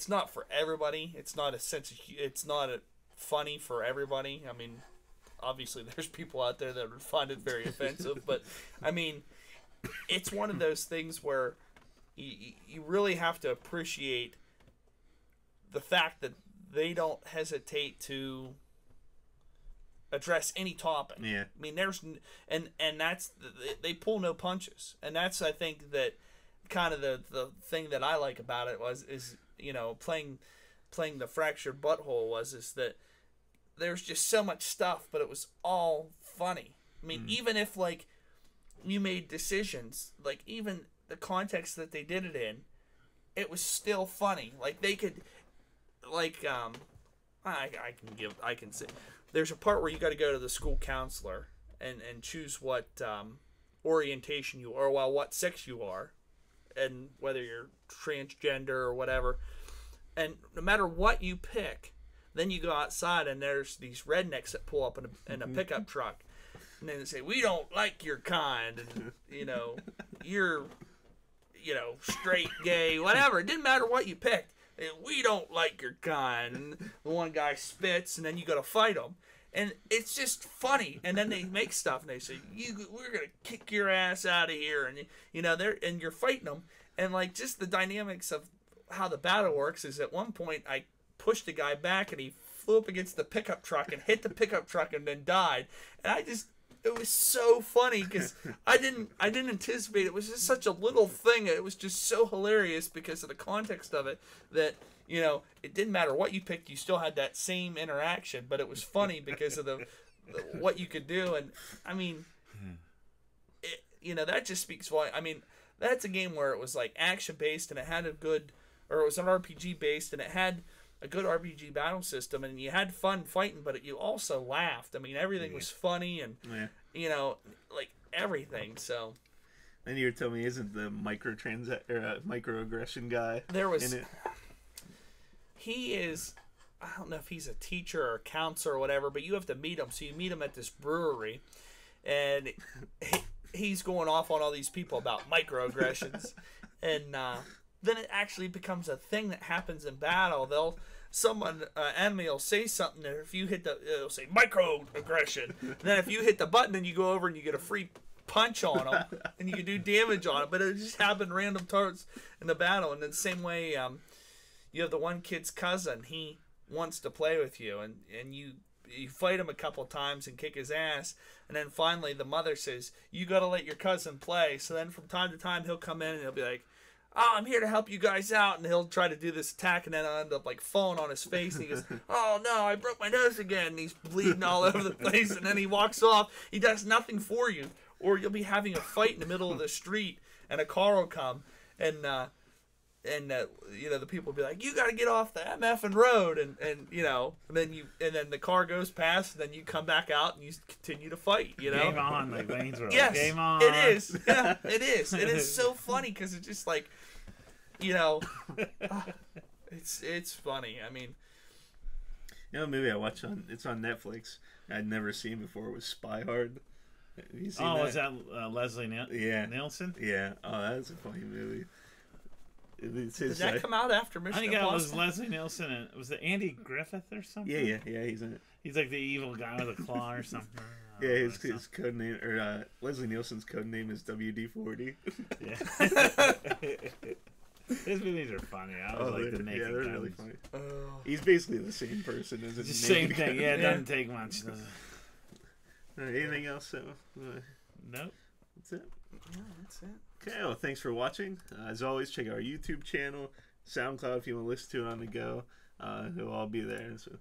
Speaker 2: not for everybody. It's not funny for everybody. I mean, obviously there's people out there that would find it very offensive, but I mean, it's one of those things where you really have to appreciate the fact that they don't hesitate to address any topic.
Speaker 1: Yeah.
Speaker 2: I mean, and that's, they pull no punches, and that's, I think, that kind of the thing that I like about it is playing the Fractured Butthole is that there's just so much stuff, but it was all funny. I mean, even if like you made decisions, like even the context that they did it in, it was still funny. Like they could, like I can say there's a part where you got to go to the school counselor and choose what orientation you are, well, what sex you are, and whether you're transgender or whatever. And no matter what you pick, then you go outside and there's these rednecks that pull up in a pickup truck, and then they say, "We don't like your kind," and you're straight, gay, whatever. It didn't matter what you picked. We don't like your kind, and the one guy spits, and then you got to fight him, and it's just funny. And then they make stuff, and they say, "We're gonna kick your ass out of here," and and you're fighting them, and like just the dynamics of how the battle works is at one point I pushed a guy back, and he flew up against the pickup truck and hit the pickup truck and then died. And it was so funny because I didn't anticipate it. It was just such a little thing. It was just so hilarious because of the context of it that, you know, it didn't matter what you picked, you still had that same interaction. But it was funny because of the what you could do. And I mean, you know, that just speaks why. I mean, that's a game where it was like action based and it had a good, or it was an RPG based and it had a good RPG battle system, and you had fun fighting, but you also laughed. I mean, everything was funny, and you know, like everything. So,
Speaker 1: and you were telling me, isn't the microaggression guy
Speaker 2: there was?
Speaker 1: in it?
Speaker 2: He is. I don't know if he's a teacher or a counselor or whatever, but you have to meet him. So you meet him at this brewery, and he's going off on all these people about microaggressions, and then it actually becomes a thing that happens in battle. Enemy will say something, and if you hit it'll say microaggression. And then if you hit the button, then you go over and you get a free punch on them, and you can do damage on it. But it just happened random turns in the battle. And then the same way, you have the one kid's cousin. He wants to play with you, and you fight him a couple times and kick his ass, and then finally the mother says, you got to let your cousin play. So then from time to time he'll come in and he'll be like, oh, I'm here to help you guys out, and he'll try to do this attack, and then I'll end up like falling on his face, and he goes, oh no, I broke my nose again, and he's bleeding all over the place, and then he walks off. He does nothing for you. Or you'll be having a fight in the middle of the street, and a car will come, and you know, the people will be like, you got to get off the MFing road, and you know, and then the car goes past, and then you come back out and you continue to fight, you know.
Speaker 3: Game on, like Lane's Road.
Speaker 2: Yes,
Speaker 3: Game on.
Speaker 2: it is. Yeah, it is. It is so funny because it's just like, you know, it's funny. I mean,
Speaker 1: you know, movie I watched it's on Netflix. I'd never seen before. It was Spy Hard. Have you seen that?
Speaker 3: Was that Leslie Nielsen?
Speaker 1: Yeah. Oh, that was a funny movie.
Speaker 2: Did that come out after Mission Impossible?
Speaker 3: I think it was Leslie Nielsen, and was it Andy Griffith or something?
Speaker 1: Yeah, he's in it.
Speaker 3: He's like the evil guy with a claw or something.
Speaker 1: Yeah, his code name, or Leslie Nielsen's code name is WD-40.
Speaker 3: Yeah. His movies are funny. I always like the naked
Speaker 1: they're
Speaker 3: guns.
Speaker 1: really funny. He's basically the same person as
Speaker 3: the same thing. Yeah, it doesn't take much.
Speaker 1: Anything else?
Speaker 3: Nope.
Speaker 1: That's it.
Speaker 2: Yeah, that's it.
Speaker 1: Okay, well, thanks for watching. As always, check out our YouTube channel, SoundCloud if you want to listen to it on the go. It'll all be there. So